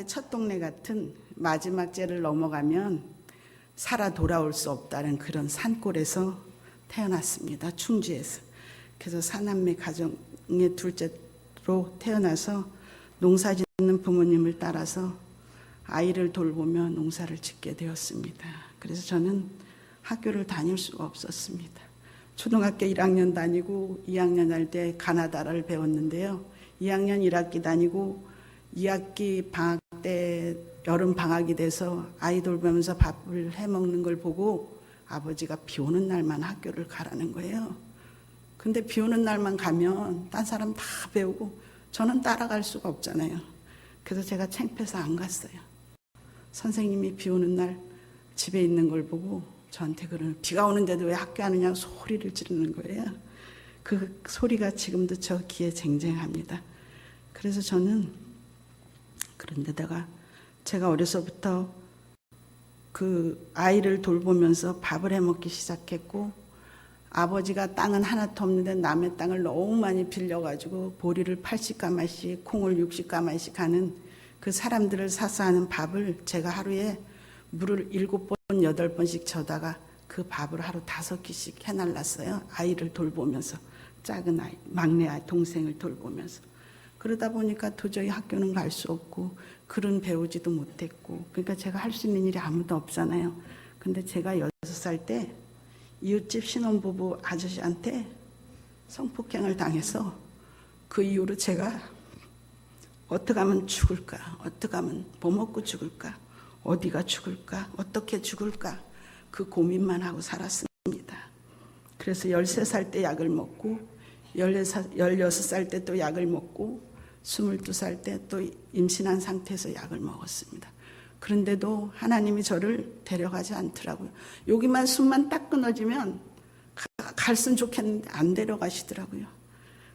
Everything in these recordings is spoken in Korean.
사람의 첫 동네 같은 마지막 제를 넘어가면 살아 돌아올 수 없다는 그런 산골에서 태어났습니다. 충주에서. 그래서 사남매 가정의 둘째로 태어나서 농사 짓는 부모님을 따라서 아이를 돌보며 농사를 짓게 되었습니다. 그래서 저는 학교를 다닐 수가 없었습니다. 초등학교 1학년 다니고 2학년 할 때 가나다라를 배웠는데요. 2학년 1학기 다니고 2학기 방학 때 여름 방학이 돼서 아이 돌보면서 밥을 해먹는 걸 보고 아버지가 비 오는 날만 학교를 가라는 거예요. 근데 비 오는 날만 가면 딴 사람 다 배우고 저는 따라갈 수가 없잖아요. 그래서 제가 창피해서 안 갔어요. 선생님이 비 오는 날 집에 있는 걸 보고 저한테 그러는, 비가 오는데도 왜 학교 안 오냐고 소리를 지르는 거예요. 그 소리가 지금도 저 귀에 쟁쟁합니다. 그래서 저는 그런데다가 제가 어려서부터 그 아이를 돌보면서 밥을 해먹기 시작했고, 아버지가 땅은 하나도 없는데 남의 땅을 너무 많이 빌려가지고 보리를 80가마씩 콩을 60가마씩 하는 그 사람들을 사서 하는 밥을 제가 하루에 물을 7번 8번씩 저다가 그 밥을 하루 5끼씩 해날랐어요. 아이를 돌보면서, 작은 아이, 막내 아이 동생을 돌보면서. 그러다 보니까 도저히 학교는 갈 수 없고 글은 배우지도 못했고, 그러니까 제가 할 수 있는 일이 아무도 없잖아요. 근데 제가 6살 때 이웃집 신혼부부 아저씨한테 성폭행을 당해서 그 이후로 제가 어떻게 하면 죽을까, 어떻게 하면 뭐 먹고 죽을까, 어디가 죽을까, 어떻게 죽을까, 그 고민만 하고 살았습니다. 그래서 13살 때 약을 먹고 16살 때 또 약을 먹고 22살 때 또 임신한 상태에서 약을 먹었습니다. 그런데도 하나님이 저를 데려가지 않더라고요. 여기만 숨만 딱 끊어지면 갔으면 좋겠는데 안 데려가시더라고요.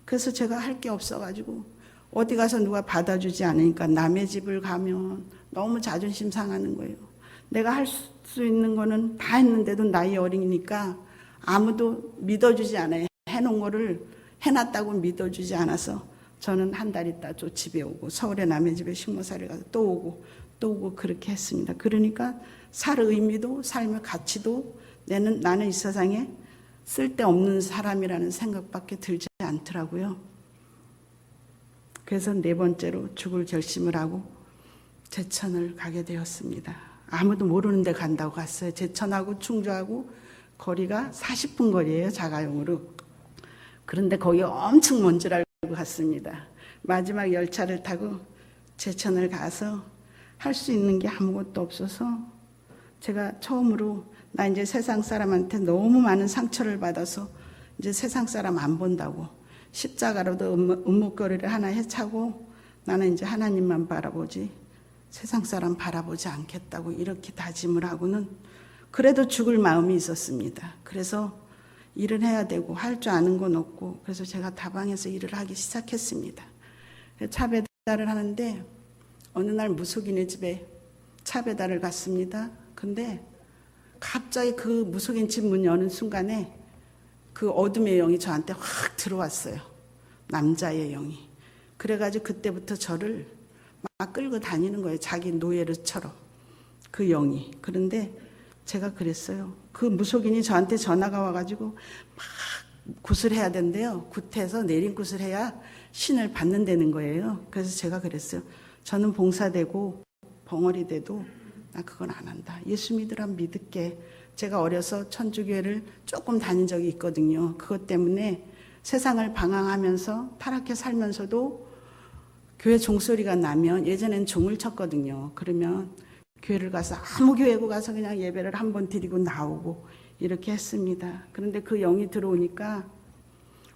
그래서 제가 할 게 없어가지고 어디 가서 누가 받아주지 않으니까 남의 집을 가면 너무 자존심 상하는 거예요. 내가 할 수 있는 거는 다 했는데도 나이 어리니까 아무도 믿어주지 않아요. 해놓은 거를 해놨다고 믿어주지 않아서 저는 한 달 있다 또 집에 오고, 서울에 남의 집에 식모살이 가서 또 오고 그렇게 했습니다. 그러니까 살 의미도 삶의 가치도 나는 이 세상에 쓸데없는 사람이라는 생각밖에 들지 않더라고요. 그래서 4번째로 죽을 결심을 하고 제천을 가게 되었습니다. 아무도 모르는 데 간다고 갔어요. 제천하고 충주하고 거리가 40분 거리예요, 자가용으로. 그런데 거기 엄청 먼 줄 알고 갔습니다. 마지막 열차를 타고 제천을 가서 할 수 있는 게 아무것도 없어서 제가 처음으로 나 이제 세상 사람한테 너무 많은 상처를 받아서 이제 세상 사람 안 본다고 십자가로도 음묵거리를 하나 해차고 나는 이제 하나님만 바라보지 세상 사람 바라보지 않겠다고 이렇게 다짐을 하고는 그래도 죽을 마음이 있었습니다. 그래서 일을 해야 되고 할 줄 아는 건 없고, 그래서 제가 다방에서 일을 하기 시작했습니다. 차 배달을 하는데 어느 날 무속인의 집에 차 배달을 갔습니다. 근데 갑자기 그 무속인 집 문 여는 순간에 그 어둠의 영이 저한테 확 들어왔어요. 남자의 영이. 그래가지고 그때부터 저를 막 끌고 다니는 거예요. 자기 노예를처럼. 그 영이. 그런데 제가 그랬어요. 그 무속인이 저한테 전화가 와가지고 막 굿을 해야 된대요. 굿해서 내린 굿을 해야 신을 받는다는 거예요. 그래서 제가 그랬어요. 저는 봉사되고 벙어리 돼도 나 그건 안 한다. 예수 믿으라 믿을게. 제가 어려서 천주교회를 조금 다닌 적이 있거든요. 그것 때문에 세상을 방황하면서 타락해 살면서도 교회 종소리가 나면, 예전엔 종을 쳤거든요. 그러면 교회를 가서 아무 교회고 가서 그냥 예배를 한번 드리고 나오고 이렇게 했습니다. 그런데 그 영이 들어오니까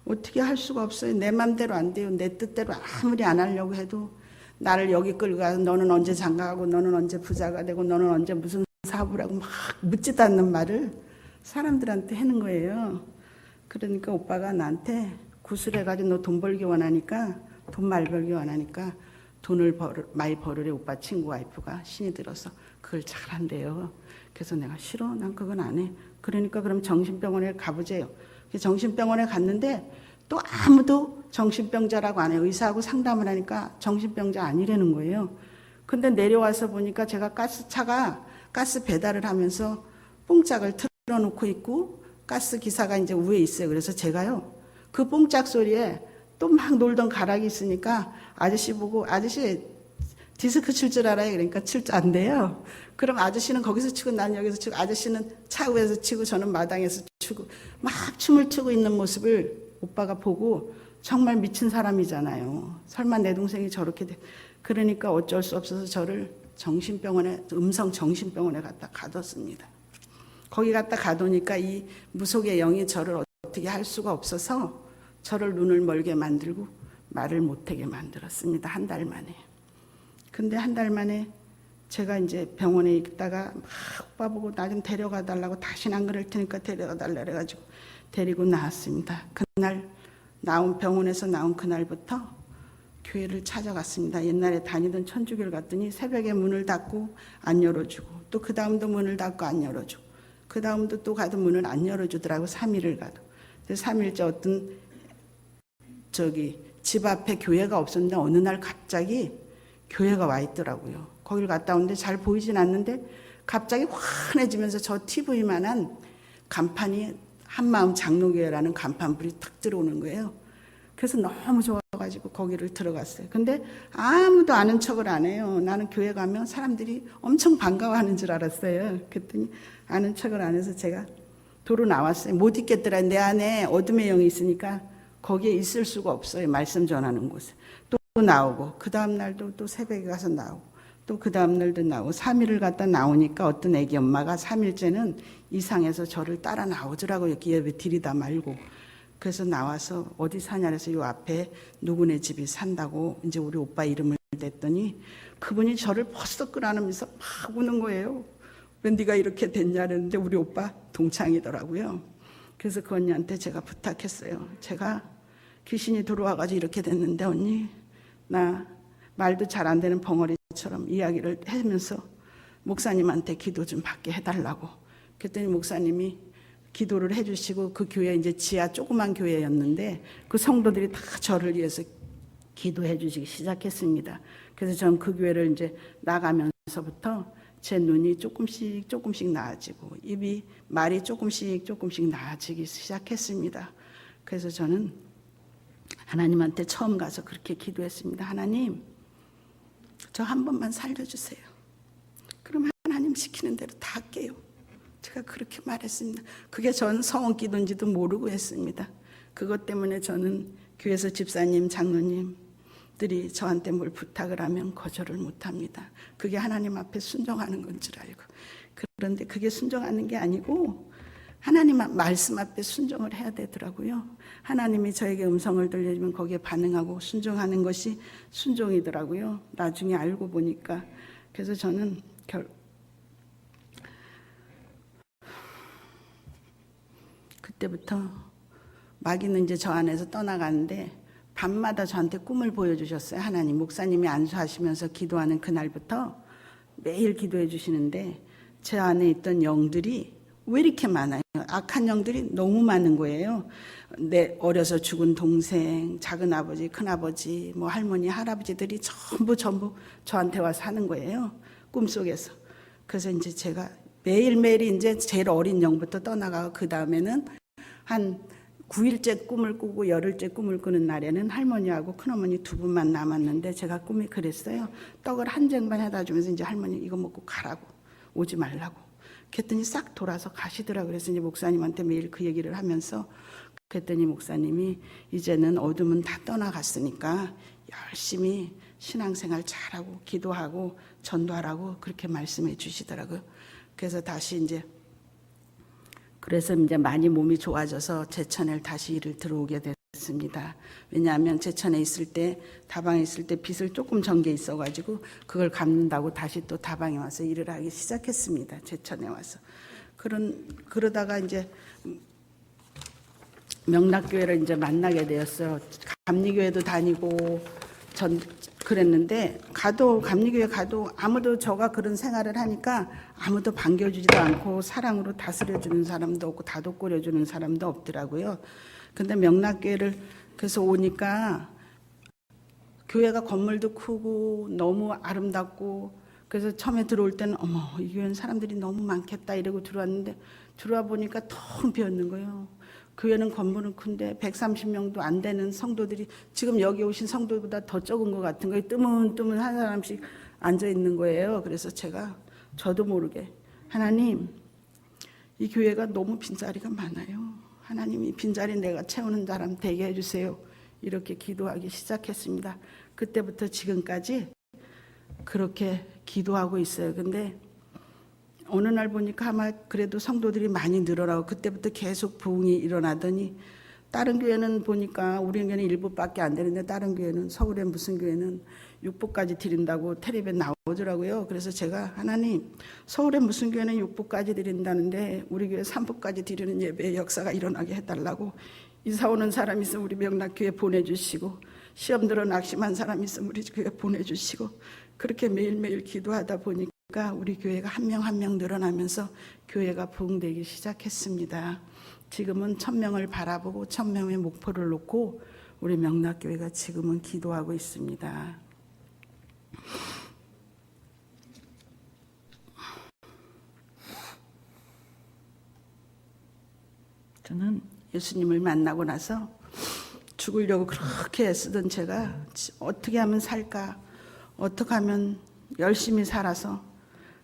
어떻게 할 수가 없어요. 내 맘대로 안 돼요. 내 뜻대로 아무리 안 하려고 해도 나를 여기 끌고 가서 너는 언제 장가가고 너는 언제 부자가 되고 너는 언제 무슨 사업을 하고 막 묻지도 않는 말을 사람들한테 하는 거예요. 그러니까 오빠가 나한테 구슬해가지고 너 돈 벌기 원하니까, 돈 많이 벌기 원하니까 돈을 많이 벌으래. 오빠 친구 와이프가 신이 들어서 그걸 잘한대요. 그래서 내가 싫어, 난 그건 안 해. 그러니까 그럼 정신병원에 가보재요. 정신병원에 갔는데 또 아무도 정신병자라고 안 해요. 의사하고 상담을 하니까 정신병자 아니라는 거예요. 근데 내려와서 보니까 제가 가스 배달을 하면서 뽕짝을 틀어놓고 있고 가스 기사가 이제 위에 있어요. 그래서 제가요, 그 뽕짝 소리에 또 막 놀던 가락이 있으니까 아저씨 보고, 아저씨 디스크 칠 줄 알아요? 그러니까 칠 줄 안 돼요. 그럼 아저씨는 거기서 치고 난 여기서 치고, 아저씨는 차 위에서 치고 저는 마당에서 치고 막 춤을 추고 있는 모습을 오빠가 보고 정말 미친 사람이잖아요. 설마 내 동생이 저렇게 돼. 그러니까 어쩔 수 없어서 저를 음성 정신병원에 갖다 가뒀습니다. 거기 갖다 가두니까 이 무속의 영이 저를 어떻게 할 수가 없어서 저를 눈을 멀게 만들고 말을 못하게 만들었습니다. 한 달 만에. 근데 한 달 만에 제가 이제 병원에 있다가 막 오빠 보고 나 좀 데려가 달라고, 다시는 안 그럴 테니까 데려가 달라 그래가지고 데리고 나왔습니다. 그날 병원에서 나온 그날부터 교회를 찾아갔습니다. 옛날에 다니던 천주교를 갔더니 새벽에 문을 닫고 안 열어주고, 또 그 다음도 문을 닫고 안 열어주고, 그 다음도 또 가도 문을 안 열어주더라고. 3일을 가도. 그래서 3일째 어떤 집 앞에 교회가 없었는데 어느 날 갑자기 교회가 와 있더라고요. 거기를 갔다 오는데 잘 보이진 않는데 갑자기 환해지면서 저 TV만한 간판이 한마음 장로교회라는 간판불이 탁 들어오는 거예요. 그래서 너무 좋아가지고 거기를 들어갔어요. 근데 아무도 아는 척을 안 해요. 나는 교회 가면 사람들이 엄청 반가워하는 줄 알았어요. 그랬더니 아는 척을 안 해서 제가 도로 나왔어요. 못 있겠더라. 내 안에 어둠의 영이 있으니까 거기에 있을 수가 없어요. 말씀 전하는 곳에. 또 나오고, 그 다음 날도 또 새벽에 가서 나오고, 또 그 다음 날도 나오고, 3일을 갔다 나오니까 어떤 애기 엄마가 3일째는 이상해서 저를 따라 나오더라고요. 예배 드리다 말고. 그래서 나와서 어디 사냐 그래서 요 앞에 누구네 집이 산다고 이제 우리 오빠 이름을 댔더니 그분이 저를 벌써 끌어안으면서 막 우는 거예요. 왜 네가 이렇게 됐냐 그랬는데 우리 오빠 동창이더라고요. 그래서 그 언니한테 제가 부탁했어요. 제가 귀신이 들어와가지고 이렇게 됐는데 언니, 나 말도 잘 안 되는 벙어리처럼 이야기를 하면서 목사님한테 기도 좀 받게 해달라고. 그랬더니 목사님이 기도를 해주시고, 그 교회 이제 지하 조그만 교회였는데 그 성도들이 다 저를 위해서 기도해 주시기 시작했습니다. 그래서 전 그 교회를 이제 나가면서부터 제 눈이 조금씩 나아지고 말이 조금씩 나아지기 시작했습니다. 그래서 저는 하나님한테 처음 가서 그렇게 기도했습니다. 하나님, 저 한 번만 살려주세요. 그럼 하나님 시키는 대로 다 할게요. 제가 그렇게 말했습니다. 그게 전 서원 기도인지도 모르고 했습니다. 그것 때문에 저는 교회에서 집사님, 장로님들이 저한테 뭘 부탁을 하면 거절을 못합니다. 그게 하나님 앞에 순종하는 건 줄 알고. 그런데 그게 순종하는 게 아니고 하나님 말씀 앞에 순종을 해야 되더라고요. 하나님이 저에게 음성을 들려주면 거기에 반응하고 순종하는 것이 순종이더라고요. 나중에 알고 보니까. 그래서 저는 그때부터 마귀는 이제 저 안에서 떠나가는데 밤마다 저한테 꿈을 보여주셨어요. 하나님, 목사님이 안수하시면서 기도하는 그날부터 매일 기도해 주시는데 제 안에 있던 영들이 왜 이렇게 많아요? 악한 영들이 너무 많은 거예요. 내 어려서 죽은 동생, 작은아버지, 큰아버지, 뭐 할머니, 할아버지들이 전부 저한테 와서 하는 거예요. 꿈속에서. 그래서 이제 제가 매일매일 이제 제일 어린 영부터 떠나가고 그 다음에는 한 9일째 꿈을 꾸고 열흘째 꿈을 꾸는 날에는 할머니하고 큰어머니 두 분만 남았는데 제가 꿈이 그랬어요. 떡을 한 쟁반 해다 주면서 이제 할머니 이거 먹고 가라고, 오지 말라고. 그랬더니 싹 돌아서 가시더라고요. 그래서 이제 목사님한테 매일 그 얘기를 하면서 그랬더니 목사님이 이제는 어둠은 다 떠나갔으니까 열심히 신앙생활 잘하고 기도하고 전도하라고 그렇게 말씀해 주시더라고요. 그래서 많이 몸이 좋아져서 제천에 다시 일을 들어오게 됐습니다. 왜냐하면 제천에 있을 때, 다방에 있을 때 빚을 조금 전 게 있어가지고 그걸 갚는다고 다시 또 다방에 와서 일을 하기 시작했습니다. 제천에 와서. 그러다가 이제 명락교회를 이제 만나게 되었어요. 감리교회도 다니고 그랬는데 감리교회 가도 아무도 저가 그런 생활을 하니까 아무도 반겨주지도 않고 사랑으로 다스려주는 사람도 없고 다독거려주는 사람도 없더라고요. 근데 명락교회를 그래서 오니까 교회가 건물도 크고 너무 아름답고, 그래서 처음에 들어올 때는 어머, 이 교회는 사람들이 너무 많겠다 이러고 들어왔는데, 들어와 보니까 텅 비었는 거예요. 교회는 건물은 큰데 130명도 안 되는 성도들이 지금 여기 오신 성도보다 더 적은 것 같은 거예요. 뜨문뜨문 한 사람씩 앉아 있는 거예요. 그래서 제가 저도 모르게, 하나님, 이 교회가 너무 빈자리가 많아요. 하나님, 이 빈자리 내가 채우는 사람 되게 해주세요. 이렇게 기도하기 시작했습니다. 그때부터 지금까지 그렇게 기도하고 있어요. 근데 어느 날 보니까 아마 그래도 성도들이 많이 늘어나고, 그때부터 계속 부흥이 일어나더니, 다른 교회는 보니까, 우리 교회는 일부밖에 안 되는데 다른 교회는, 서울에 무슨 교회는 육부까지 드린다고 텔레비에 나오더라고요. 그래서 제가, 하나님, 서울에 무슨 교회는 육부까지 드린다는데 우리 교회 3부까지 드리는 예배의 역사가 일어나게 해달라고, 이사 오는 사람 있으면 우리 명락교회 보내주시고, 시험 들어 낙심한 사람 있으면 우리 교회 보내주시고, 그렇게 매일매일 기도하다 보니까 우리 교회가 한 명 한 명 늘어나면서 교회가 부흥되기 시작했습니다. 지금은 1000명을 바라보고 1000명의 목표를 놓고 우리 명락교회가 지금은 기도하고 있습니다. 저는 예수님을 만나고 나서 죽으려고 그렇게 애쓰던 제가 어떻게 하면 살까, 어떻게 하면 열심히 살아서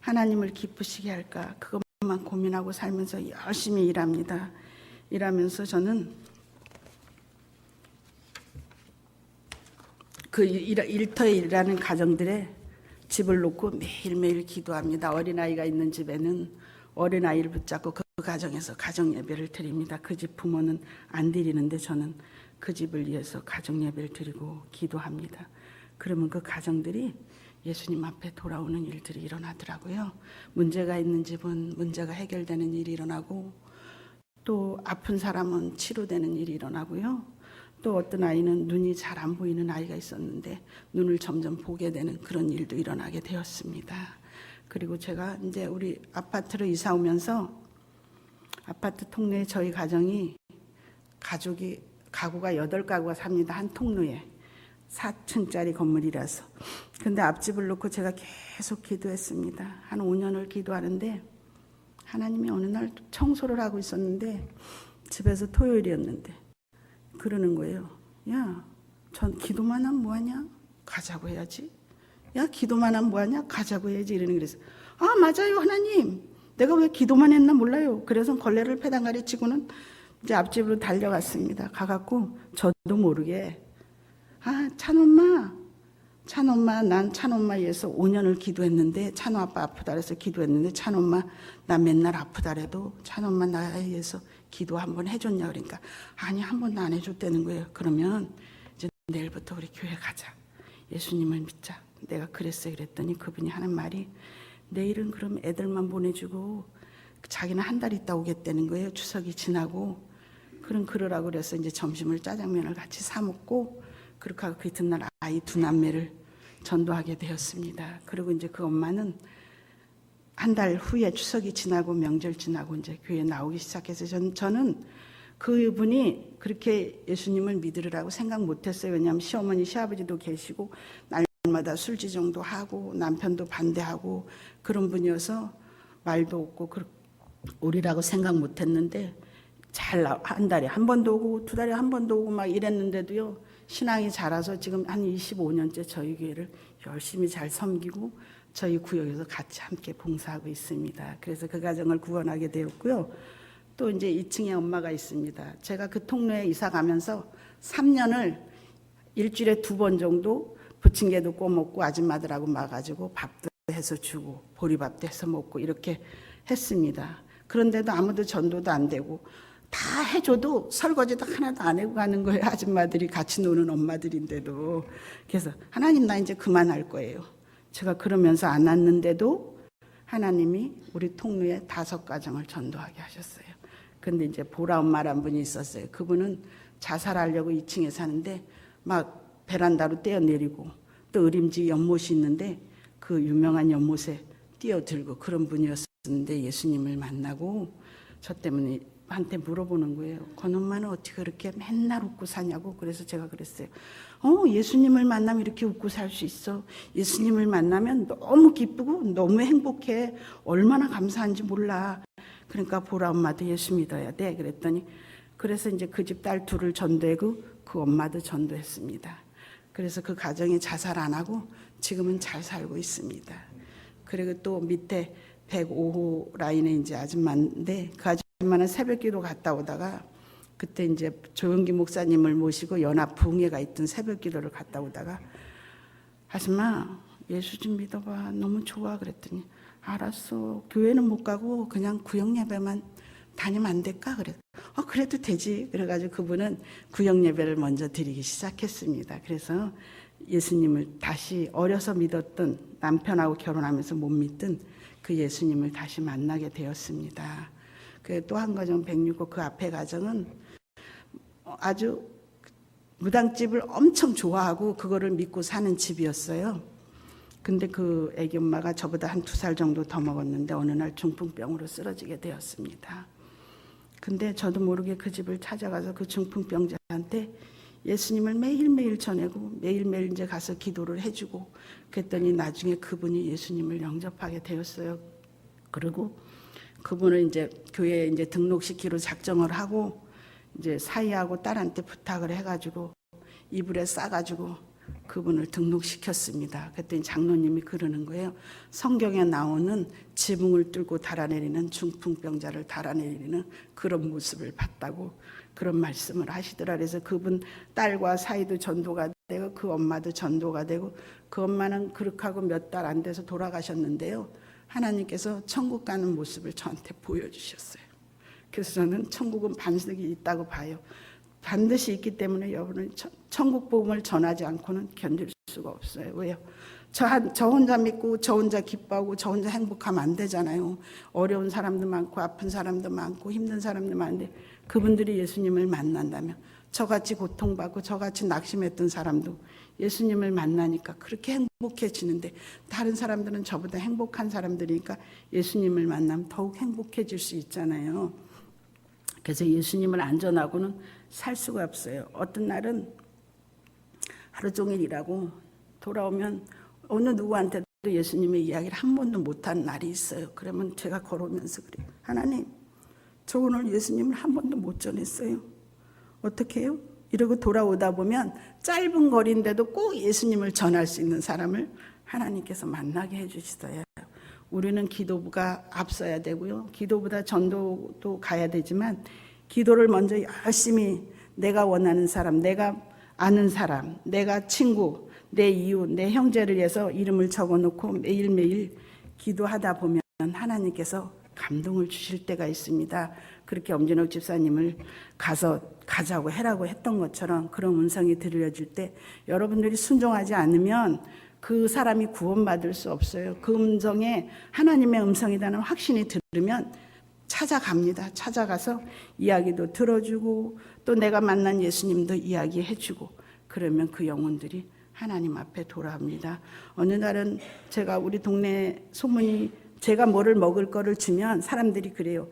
하나님을 기쁘시게 할까, 그것만 고민하고 살면서 열심히 일합니다. 일하면서 저는 그 일터에 일하는 가정들의 집을 놓고 매일매일 기도합니다. 어린아이가 있는 집에는 어린아이를 붙잡고 그 가정에서 가정예배를 드립니다. 그 집 부모는 안 드리는데 저는 그 집을 위해서 가정예배를 드리고 기도합니다. 그러면 그 가정들이 예수님 앞에 돌아오는 일들이 일어나더라고요. 문제가 있는 집은 문제가 해결되는 일이 일어나고, 또 아픈 사람은 치료되는 일이 일어나고요. 또 어떤 아이는 눈이 잘 안 보이는 아이가 있었는데 눈을 점점 보게 되는 그런 일도 일어나게 되었습니다. 그리고 제가 이제 우리 아파트로 이사 오면서 아파트 통로에 저희 가정이 가구가 8가구가 삽니다. 한 통로에 4층짜리 건물이라서. 근데 앞집을 놓고 제가 계속 기도했습니다. 한 5년을 기도하는데 하나님이 어느 날 청소를 하고 있었는데, 집에서 토요일이었는데 그러는 거예요. 야, 전 기도만 하면 뭐하냐? 가자고 해야지. 야, 기도만 하면 뭐하냐? 가자고 해야지. 이러는. 그래서 아, 맞아요 하나님, 내가 왜 기도만 했나 몰라요. 그래서 걸레를 패당가리 치고는 이제 앞집으로 달려갔습니다. 가갖고 저도 모르게, 아, 찬엄마, 난 찬엄마 위해서 5년을 기도했는데, 찬호 아빠 아프다 그래서 기도했는데, 찬엄마 나 맨날 아프다래도 찬엄마 나에 위해서 기도 한번 해줬냐. 그러니까 아니, 한 번도 안 해줬다는 거예요. 그러면 이제 내일부터 우리 교회 가자, 예수님을 믿자. 내가 그랬어요. 그랬더니 그분이 하는 말이, 내일은 그럼 애들만 보내주고 자기는 한 달 있다 오겠다는 거예요. 추석이 지나고. 그럼 그러라고 그래서 이제 점심을 짜장면을 같이 사 먹고, 그렇게 하고 그 이튿날 아이 2남매를 전도하게 되었습니다. 그리고 이제 그 엄마는 한 달 후에 추석이 지나고 명절 지나고 이제 교회에 나오기 시작해서 저는 그분이 그렇게 예수님을 믿으라고 생각 못했어요. 왜냐하면 시어머니 시아버지도 계시고 날마다 술지정도 하고 남편도 반대하고 그런 분이어서 말도 없고 오리라고 생각 못했는데, 한 달에 한 번도 오고 2달에 한 번도 오고 막 이랬는데도요, 신앙이 자라서 지금 한 25년째 저희 교회를 열심히 잘 섬기고 저희 구역에서 같이 함께 봉사하고 있습니다. 그래서 그 가정을 구원하게 되었고요. 또 이제 2층에 엄마가 있습니다. 제가 그 통로에 이사 가면서 3년을 일주일에 2번 정도 부침개도 구워 먹고 아줌마들하고 막아가지고 밥도 해서 주고 보리밥도 해서 먹고 이렇게 했습니다. 그런데도 아무도 전도도 안 되고, 다 해줘도 설거지도 하나도 안 해고 가는 거예요. 아줌마들이 같이 노는 엄마들인데도. 그래서 하나님, 나 이제 그만할 거예요. 제가 그러면서 안 왔는데도 하나님이 우리 통로에 5가정을 전도하게 하셨어요. 근데 이제 보라 엄마란 분이 있었어요. 그분은 자살하려고 2층에 사는데 막 베란다로 뛰어내리고, 또 의림지 연못이 있는데 그 유명한 연못에 뛰어들고 그런 분이었는데, 예수님을 만나고 저 때문에 한테 물어보는 거예요. 권엄마는 어떻게 그렇게 맨날 웃고 사냐고. 그래서 제가 그랬어요. 예수님을 만나면 이렇게 웃고 살 수 있어. 예수님을 만나면 너무 기쁘고 너무 행복해. 얼마나 감사한지 몰라. 그러니까 보라 엄마도 예수 믿어야 돼. 그랬더니 그래서 이제 그 집 딸 둘을 전도하고 그 엄마도 전도했습니다. 그래서 그 가정이 자살 안 하고 지금은 잘 살고 있습니다. 그리고 또 밑에 105호 라인에 이제 아줌마인데 그 아줌마는 새벽기도 갔다 오다가 그때 이제 조영기 목사님을 모시고 연합 부흥회가 있던 새벽기도를 갔다 오다가 아줌마 예수 좀 믿어봐 너무 좋아 그랬더니 알았어 교회는 못 가고 그냥 구역 예배만 다니면 안 될까 그래. 그래도 되지. 그래가지고 그분은 구역 예배를 먼저 드리기 시작했습니다. 그래서 예수님을 다시 어려서 믿었던 남편하고 결혼하면서 못 믿던 그 예수님을 다시 만나게 되었습니다. 그 또 한 가정 106호 그 앞에 가정은 아주 무당집을 엄청 좋아하고 그거를 믿고 사는 집이었어요. 근데 그 애기 엄마가 저보다 한 2살 정도 더 먹었는데 어느 날 중풍병으로 쓰러지게 되었습니다. 근데 저도 모르게 그 집을 찾아가서 그 중풍병자한테 예수님을 매일매일 전하고 매일매일 이제 가서 기도를 해주고 그랬더니 나중에 그분이 예수님을 영접하게 되었어요. 그리고 그분을 이제 교회에 이제 등록시키러 작정을 하고 이제 사위하고 딸한테 부탁을 해가지고 이불에 싸가지고 그분을 등록시켰습니다. 그랬더니 장로님이 그러는 거예요. 성경에 나오는 지붕을 뚫고 달아내리는 중풍병자를 달아내리는 그런 모습을 봤다고 그런 말씀을 하시더라. 그래서 그분 딸과 사이도 전도가 되고 그 엄마도 전도가 되고 그 엄마는 그렇게 하고 몇 달 안 돼서 돌아가셨는데요. 하나님께서 천국 가는 모습을 저한테 보여주셨어요. 그래서 저는 천국은 반드시 있다고 봐요. 반드시 있기 때문에 여러분은 천국 복음을 전하지 않고는 견딜 수가 없어요. 왜요? 저 혼자 믿고 저 혼자 기뻐하고 저 혼자 행복하면 안 되잖아요. 어려운 사람도 많고 아픈 사람도 많고 힘든 사람도 많은데 그분들이 예수님을 만난다면 저같이 고통받고 저같이 낙심했던 사람도 예수님을 만나니까 그렇게 행복해지는데 다른 사람들은 저보다 행복한 사람들이니까 예수님을 만나면 더욱 행복해질 수 있잖아요. 그래서 예수님을 안 전하고는 살 수가 없어요. 어떤 날은 하루 종일 일하고 돌아오면 어느 누구한테도 예수님의 이야기를 한 번도 못한 날이 있어요. 그러면 제가 걸어오면서 그래요. 하나님, 저 오늘 예수님을 한 번도 못 전했어요. 어떻게 해요? 이러고 돌아오다 보면 짧은 거리인데도 꼭 예수님을 전할 수 있는 사람을 하나님께서 만나게 해주시어요. 우리는 기도가 앞서야 되고요. 기도보다 전도도 가야 되지만 기도를 먼저 열심히 내가 원하는 사람, 내가 아는 사람, 내가 친구, 내 이웃, 내 형제를 위해서 이름을 적어놓고 매일매일 기도하다 보면 하나님께서 감동을 주실 때가 있습니다. 그렇게 엄진옥 집사님을 가자고 해라고 했던 것처럼 그런 음성이 들려질 때 여러분들이 순종하지 않으면 그 사람이 구원받을 수 없어요. 그 음성에 하나님의 음성이라는 확신이 들으면 찾아갑니다. 찾아가서 이야기도 들어주고 또 내가 만난 예수님도 이야기해주고 그러면 그 영혼들이 하나님 앞에 돌아옵니다. 어느 날은 제가 우리 동네 소문이 제가 뭐를 먹을 거를 주면 사람들이 그래요.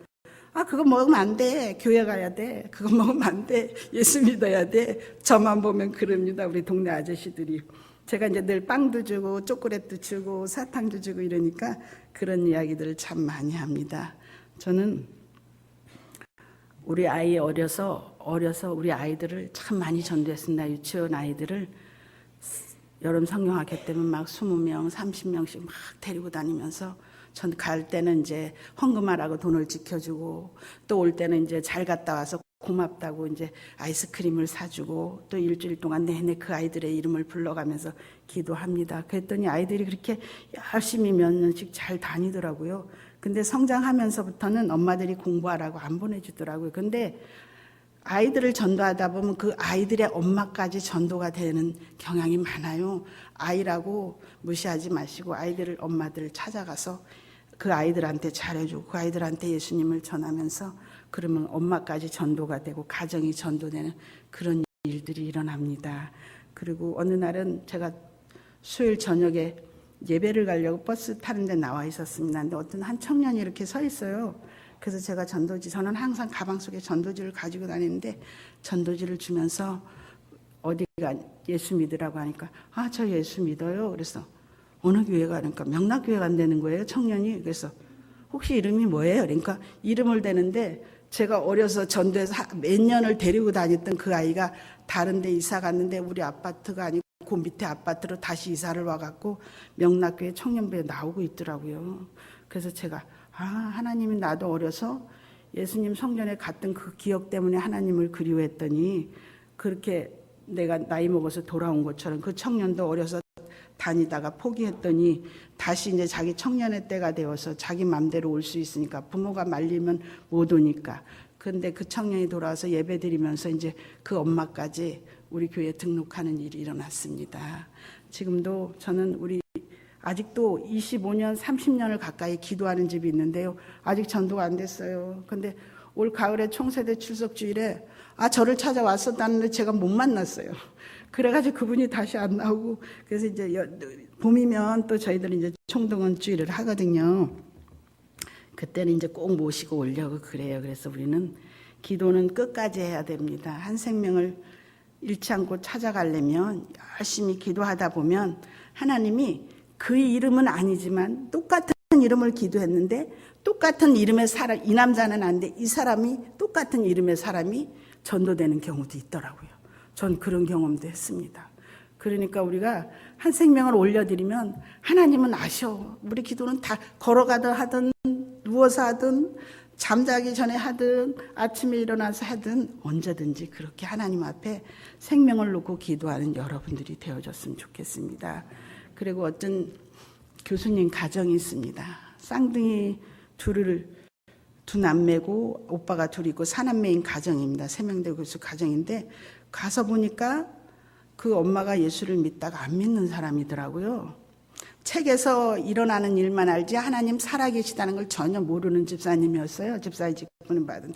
그거 먹으면 안 돼. 교회 가야 돼. 그거 먹으면 안 돼. 예수 믿어야 돼. 저만 보면 그럽니다. 우리 동네 아저씨들이. 제가 이제 늘 빵도 주고 초콜릿도 주고 사탕도 주고 이러니까 그런 이야기들을 참 많이 합니다. 저는 우리 아이 어려서 우리 아이들을 참 많이 전도했습니다. 유치원 아이들을 여름 성경학회 때문에 막 20명, 30명씩 막 데리고 다니면서 전 갈 때는 이제 헌금하라고 돈을 지켜주고 또 올 때는 이제 잘 갔다 와서 고맙다고 이제 아이스크림을 사주고 또 일주일 동안 내내 그 아이들의 이름을 불러가면서 기도합니다. 그랬더니 아이들이 그렇게 열심히 몇 년씩 잘 다니더라고요. 근데 성장하면서부터는 엄마들이 공부하라고 안 보내주더라고요. 근데 아이들을 전도하다 보면 그 아이들의 엄마까지 전도가 되는 경향이 많아요. 아이라고 무시하지 마시고 아이들 엄마들을 찾아가서 그 아이들한테 잘해주고 그 아이들한테 예수님을 전하면서 그러면 엄마까지 전도가 되고 가정이 전도되는 그런 일들이 일어납니다. 그리고 어느 날은 제가 수요일 저녁에 예배를 가려고 버스 타는데 나와 있었습니다. 근데 어떤 한 청년이 이렇게 서 있어요. 그래서 제가 저는 항상 가방 속에 전도지를 가지고 다니는데 전도지를 주면서 어디가 예수 믿으라고 하니까 저 예수 믿어요. 그래서 어느 교회 가니까 명락교회 간다는 거예요. 청년이. 그래서 혹시 이름이 뭐예요? 그러니까 이름을 대는데 제가 어려서 전도에서 몇 년을 데리고 다녔던 그 아이가 다른 데 이사 갔는데 우리 아파트가 아니고 그 밑에 아파트로 다시 이사를 와갖고 명락교회 청년부에 나오고 있더라고요. 그래서 제가 하나님이 나도 어려서 예수님 성전에 갔던 그 기억 때문에 하나님을 그리워했더니 그렇게 내가 나이 먹어서 돌아온 것처럼 그 청년도 어려서 다니다가 포기했더니 다시 이제 자기 청년의 때가 되어서 자기 맘대로 올 수 있으니까 부모가 말리면 못 오니까. 근데 그 청년이 돌아와서 예배 드리면서 이제 그 엄마까지 우리 교회에 등록하는 일이 일어났습니다. 지금도 저는 아직도 25년, 30년을 가까이 기도하는 집이 있는데요. 아직 전도가 안 됐어요. 근데 올 가을에 총세대 출석 주일에 저를 찾아왔었다는데 제가 못 만났어요. 그래가지고 그분이 다시 안 나오고 그래서 이제 봄이면 또 저희들이 이제 총동원 주일을 하거든요. 그때는 이제 꼭 모시고 오려고 그래요. 그래서 우리는 기도는 끝까지 해야 됩니다. 한 생명을 잃지 않고 찾아가려면 열심히 기도하다 보면 하나님이 그 이름은 아니지만 똑같은 이름을 기도했는데 똑같은 이름의 사람, 이 남자는 안 돼. 이 사람이 똑같은 이름의 사람이 전도되는 경우도 있더라고요. 전 그런 경험도 했습니다. 그러니까 우리가 한 생명을 올려드리면 하나님은 아셔. 우리 기도는 다 걸어가든 하든 누워서 하든 잠자기 전에 하든 아침에 일어나서 하든 언제든지 그렇게 하나님 앞에 생명을 놓고 기도하는 여러분들이 되어줬으면 좋겠습니다. 그리고 어떤 교수님 가정이 있습니다. 쌍둥이 두 남매고 오빠가 둘 있고 사남매인 가정입니다. 3명대 교수 가정인데 가서 보니까 그 엄마가 예수를 믿다가 안 믿는 사람이더라고요. 책에서 일어나는 일만 알지 하나님 살아계시다는 걸 전혀 모르는 집사님이었어요. 집사의 직분을 받은.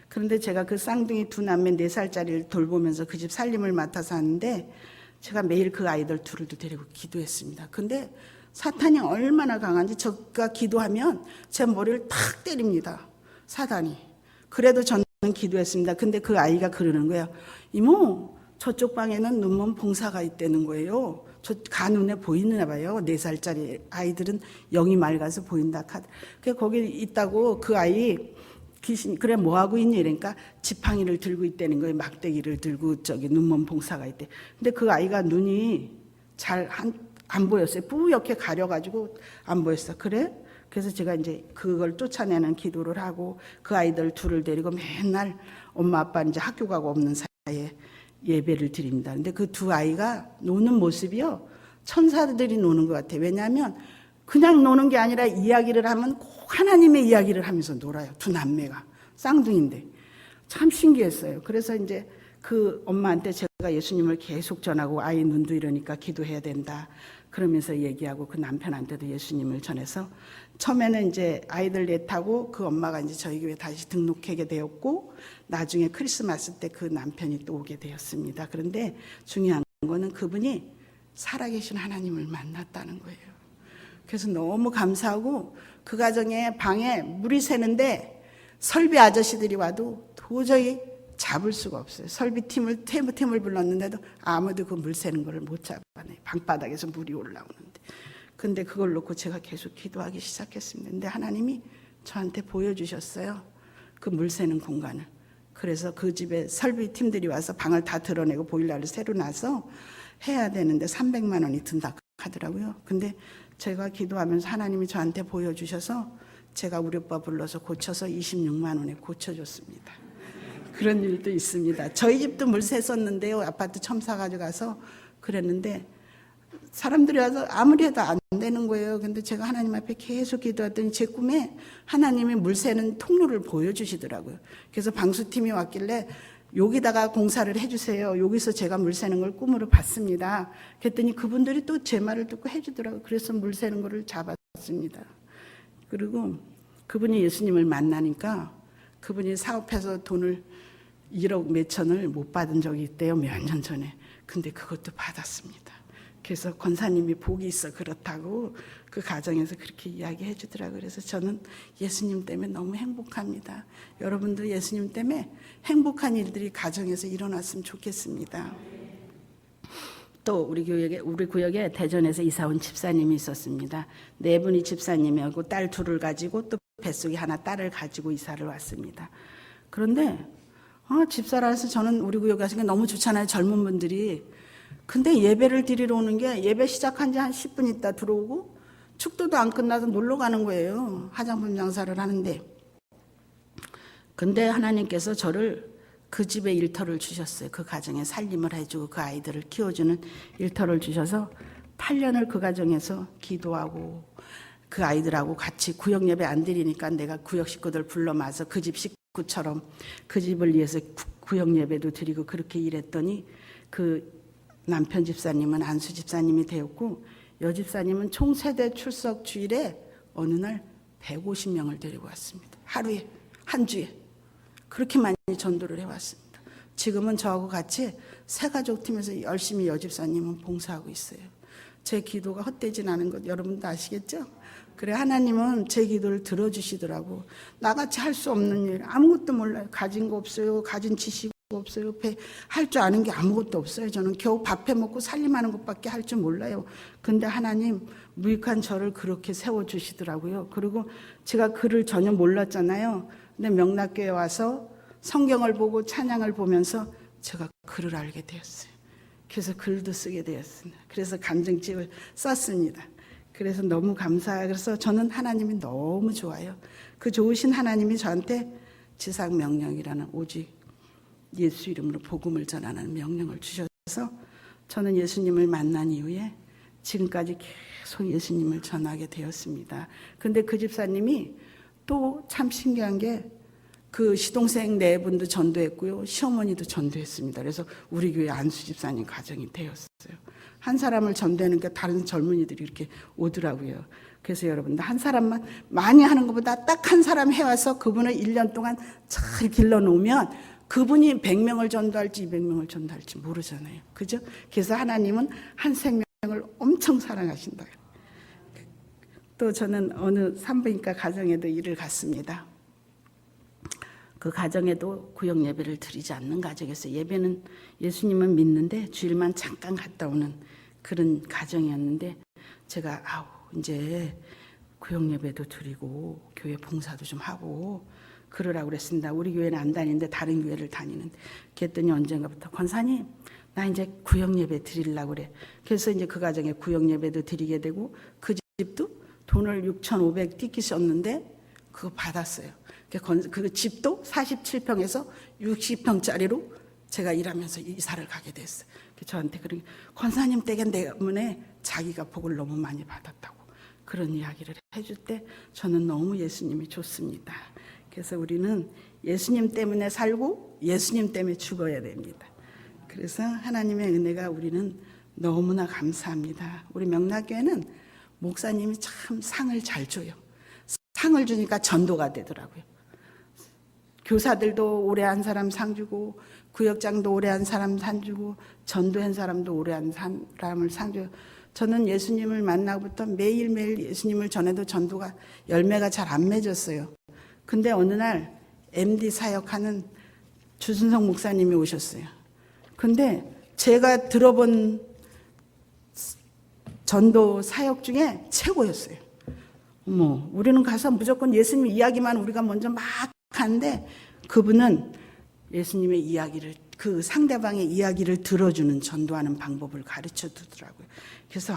그런데 제가 그 쌍둥이 두 남매 4살짜리를 돌보면서 그 집 살림을 맡아서 하는데 제가 매일 그 아이들 둘도 데리고 기도했습니다. 근데 사탄이 얼마나 강한지 제가 기도하면 제 머리를 탁 때립니다. 사단이. 그래도 저는 기도했습니다. 근데 그 아이가 그러는 거예요. 이모, 저쪽 방에는 눈먼 봉사가 있다는 거예요. 저 간눈에 보이나 봐요. 4살짜리 아이들은 영이 맑아서 보인다 카드. 거기 있다고 그 아이 귀신 그래 뭐 하고 있니? 이러니까 지팡이를 들고 있다는 거예요. 막대기를 들고 저기 눈먼 봉사가 있대. 근데 그 아이가 눈이 잘 안 보였어요. 뿌옇게 가려가지고 안 보였어. 그래? 그래서 제가 이제 그걸 쫓아내는 기도를 하고 그 아이들 둘을 데리고 맨날 엄마 아빠 이제 학교 가고 없는 사이에 예배를 드립니다. 근데 그 두 아이가 노는 모습이요. 천사들이 노는 것 같아요. 왜냐하면 그냥 노는 게 아니라 이야기를 하면 꼭 하나님의 이야기를 하면서 놀아요. 두 남매가. 쌍둥이인데. 참 신기했어요. 그래서 이제 그 엄마한테 제가 예수님을 계속 전하고 아이 눈도 이러니까 기도해야 된다. 그러면서 얘기하고 그 남편한테도 예수님을 전해서 처음에는 이제 아이들 넷하고 그 엄마가 이제 저희 교회 다시 등록하게 되었고 나중에 크리스마스 때 그 남편이 또 오게 되었습니다. 그런데 중요한 거는 그분이 살아계신 하나님을 만났다는 거예요. 그래서 너무 감사하고 그 가정에 방에 물이 새는데 설비 아저씨들이 와도 도저히 잡을 수가 없어요. 설비팀을 팀을 불렀는데도 아무도 그 물 새는 걸 못 잡아내요. 방바닥에서 물이 올라오는데. 근데 그걸 놓고 제가 계속 기도하기 시작했습니다. 근데 하나님이 저한테 보여주셨어요. 그 물 새는 공간을. 그래서 그 집에 설비팀들이 와서 방을 다 드러내고 보일러를 새로 놔서 해야 되는데 300만 원이 든다 하더라고요. 근데 제가 기도하면서 하나님이 저한테 보여주셔서 제가 우리 오빠 불러서 고쳐서 26만 원에 고쳐줬습니다. 그런 일도 있습니다. 저희 집도 물 샜었는데요. 아파트 처음 사가지고 가서 그랬는데 사람들이 와서 아무리 해도 안 되는 거예요. 근데 제가 하나님 앞에 계속 기도했더니 제 꿈에 하나님이 물 새는 통로를 보여주시더라고요. 그래서 방수팀이 왔길래 여기다가 공사를 해주세요. 여기서 제가 물 새는 걸 꿈으로 봤습니다. 그랬더니 그분들이 또 제 말을 듣고 해주더라고요. 그래서 물 새는 거를 잡았습니다. 그리고 그분이 예수님을 만나니까 그분이 사업해서 돈을 1억 몇천을 못 받은 적이 있대요. 몇 년 전에. 근데 그것도 받았습니다. 그래서 권사님이 복이 있어 그렇다고 그 가정에서 그렇게 이야기해 주더라고요. 그래서 저는 예수님 때문에 너무 행복합니다. 여러분도 예수님 때문에 행복한 일들이 가정에서 일어났으면 좋겠습니다. 또 우리 구역에 대전에서 이사 온 집사님이 있었습니다. 4분이 집사님이었고 딸 2을 가지고 또 뱃속에 하나 딸을 가지고 이사를 왔습니다. 그런데 집사라서 저는 우리 구역에 가서 너무 좋잖아요. 젊은 분들이. 근데 예배를 드리러 오는 게 예배 시작한 지 한 10분 있다 들어오고 축도도 안 끝나서 놀러 가는 거예요. 화장품 장사를 하는데. 근데 하나님께서 저를 그 집에 일터를 주셨어요. 그 가정에 살림을 해주고 그 아이들을 키워주는 일터를 주셔서 8년을 그 가정에서 기도하고 그 아이들하고 같이 구역 예배 안 드리니까 내가 구역 식구들 불러 모아서 그 집 식구처럼 그 집을 위해서 구역 예배도 드리고 그렇게 일했더니 그 남편 집사님은 안수 집사님이 되었고 여집사님은 총세대 출석 주일에 어느 날 150명을 데리고 왔습니다. 하루에, 한 주에. 그렇게 많이 전도를 해왔습니다. 지금은 저하고 같이 새가족 팀에서 열심히 여집사님은 봉사하고 있어요. 제 기도가 헛되진 않은 것 여러분도 아시겠죠? 그래 하나님은 제 기도를 들어주시더라고. 나같이 할 수 없는 일 아무것도 몰라요. 가진 거 없어요. 가진 지식 없어요. 할 줄 아는 게 아무것도 없어요. 저는 겨우 밥해 먹고 살림하는 것밖에 할 줄 몰라요. 근데 하나님 무익한 저를 그렇게 세워주시더라고요. 그리고 제가 글을 전혀 몰랐잖아요. 근데 명락교에 와서 성경을 보고 찬양을 보면서 제가 글을 알게 되었어요. 그래서 글도 쓰게 되었습니다. 그래서 간증집을 썼습니다. 그래서 너무 감사해요. 그래서 저는 하나님이 너무 좋아요. 그 좋으신 하나님이 저한테 지상 명령이라는 오직 예수 이름으로 복음을 전하는 명령을 주셔서 저는 예수님을 만난 이후에 지금까지 계속 예수님을 전하게 되었습니다. 근데 그 집사님이 또 참 신기한 게 그 시동생 4분도 전도했고요. 시어머니도 전도했습니다. 그래서 우리 교회 안수 집사님 가정이 되었어요. 한 사람을 전도하는 게 다른 젊은이들이 이렇게 오더라고요. 그래서 여러분들 한 사람만 많이 하는 것보다 딱 한 사람 해와서 그분을 1년 동안 잘 길러놓으면 그분이 100명을 전도할지 200명을 전도할지 모르잖아요. 그죠? 그래서 하나님은 한 생명을 엄청 사랑하신다. 또 저는 어느 산부인과 가정에도 일을 갔습니다. 그 가정에도 구역 예배를 드리지 않는 가정이었어요. 예배는 예수님은 믿는데 주일만 잠깐 갔다 오는 그런 가정이었는데 제가 이제 구역 예배도 드리고 교회 봉사도 좀 하고 그러라고 그랬습니다. 우리 교회는 안 다니는데 다른 교회를 다니는데 그랬더니 언젠가부터 권사님 나 이제 구역 예배 드리려고 그래. 그래서 이제 그 가정에 구역 예배도 드리게 되고 그 집도 돈을 6,500 띠기 썼는데 그거 받았어요. 그 집도 47평에서 60평짜리로 제가 일하면서 이사를 가게 됐어요. 저한테 그런 권사님 때문에 자기가 복을 너무 많이 받았다고 그런 이야기를 해줄 때 저는 너무 예수님이 좋습니다. 그래서 우리는 예수님 때문에 살고 예수님 때문에 죽어야 됩니다. 그래서 하나님의 은혜가 우리는 너무나 감사합니다. 우리 명락교회는 목사님이 참 상을 잘 줘요. 상을 주니까 전도가 되더라고요. 교사들도 오래 한 사람 상 주고 구역장도 오래 한 사람 상 주고 전도한 사람도 오래 한 사람을 상 줘요. 저는 예수님을 만나고부터 매일매일 예수님을 전해도 전도가 열매가 잘 안 맺었어요. 근데 어느 날 MD 사역하는 주순성 목사님이 오셨어요. 근데 제가 들어본 전도 사역 중에 최고였어요. 우리는 가서 무조건 예수님 이야기만 우리가 먼저 막 하는데 그분은 예수님의 이야기를 그 상대방의 이야기를 들어주는 전도하는 방법을 가르쳐 주더라고요. 그래서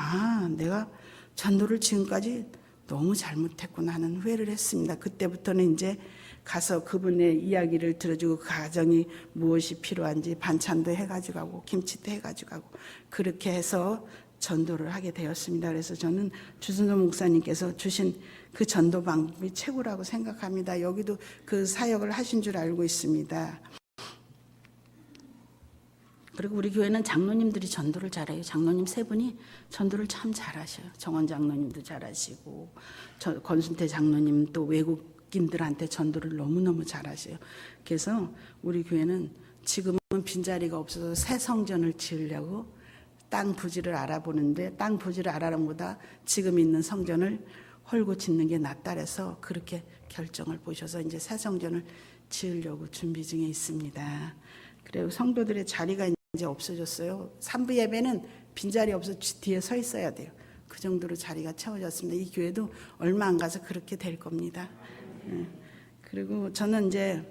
내가 전도를 지금까지 너무 잘못했구나 하는 후회를 했습니다. 그때부터는 이제 가서 그분의 이야기를 들어주고 그 가정이 무엇이 필요한지 반찬도 해가지고 가고 김치도 해가지고 가고 그렇게 해서 전도를 하게 되었습니다. 그래서 저는 주순호 목사님께서 주신 그 전도 방법이 최고라고 생각합니다. 여기도 그 사역을 하신 줄 알고 있습니다. 그리고 우리 교회는 장로님들이 전도를 잘해요. 장로님 3분이 전도를 참 잘하셔요. 정원 장로님도 잘하시고 권순태 장로님 또 외국인들한테 전도를 너무너무 잘하셔요. 그래서 우리 교회는 지금은 빈자리가 없어서 새 성전을 지으려고 땅 부지를 알아보는데 땅 부지를 알아보는 것보다 지금 있는 성전을 헐고 짓는 게 낫다 해서 그렇게 결정을 보셔서 이제 새 성전을 지으려고 준비 중에 있습니다. 그리고 성도들의 자리가 이제 없어졌어요. 3부 예배는 빈자리 없어 뒤에 서 있어야 돼요. 그 정도로 자리가 채워졌습니다. 이 교회도 얼마 안 가서 그렇게 될 겁니다. 그리고 저는 이제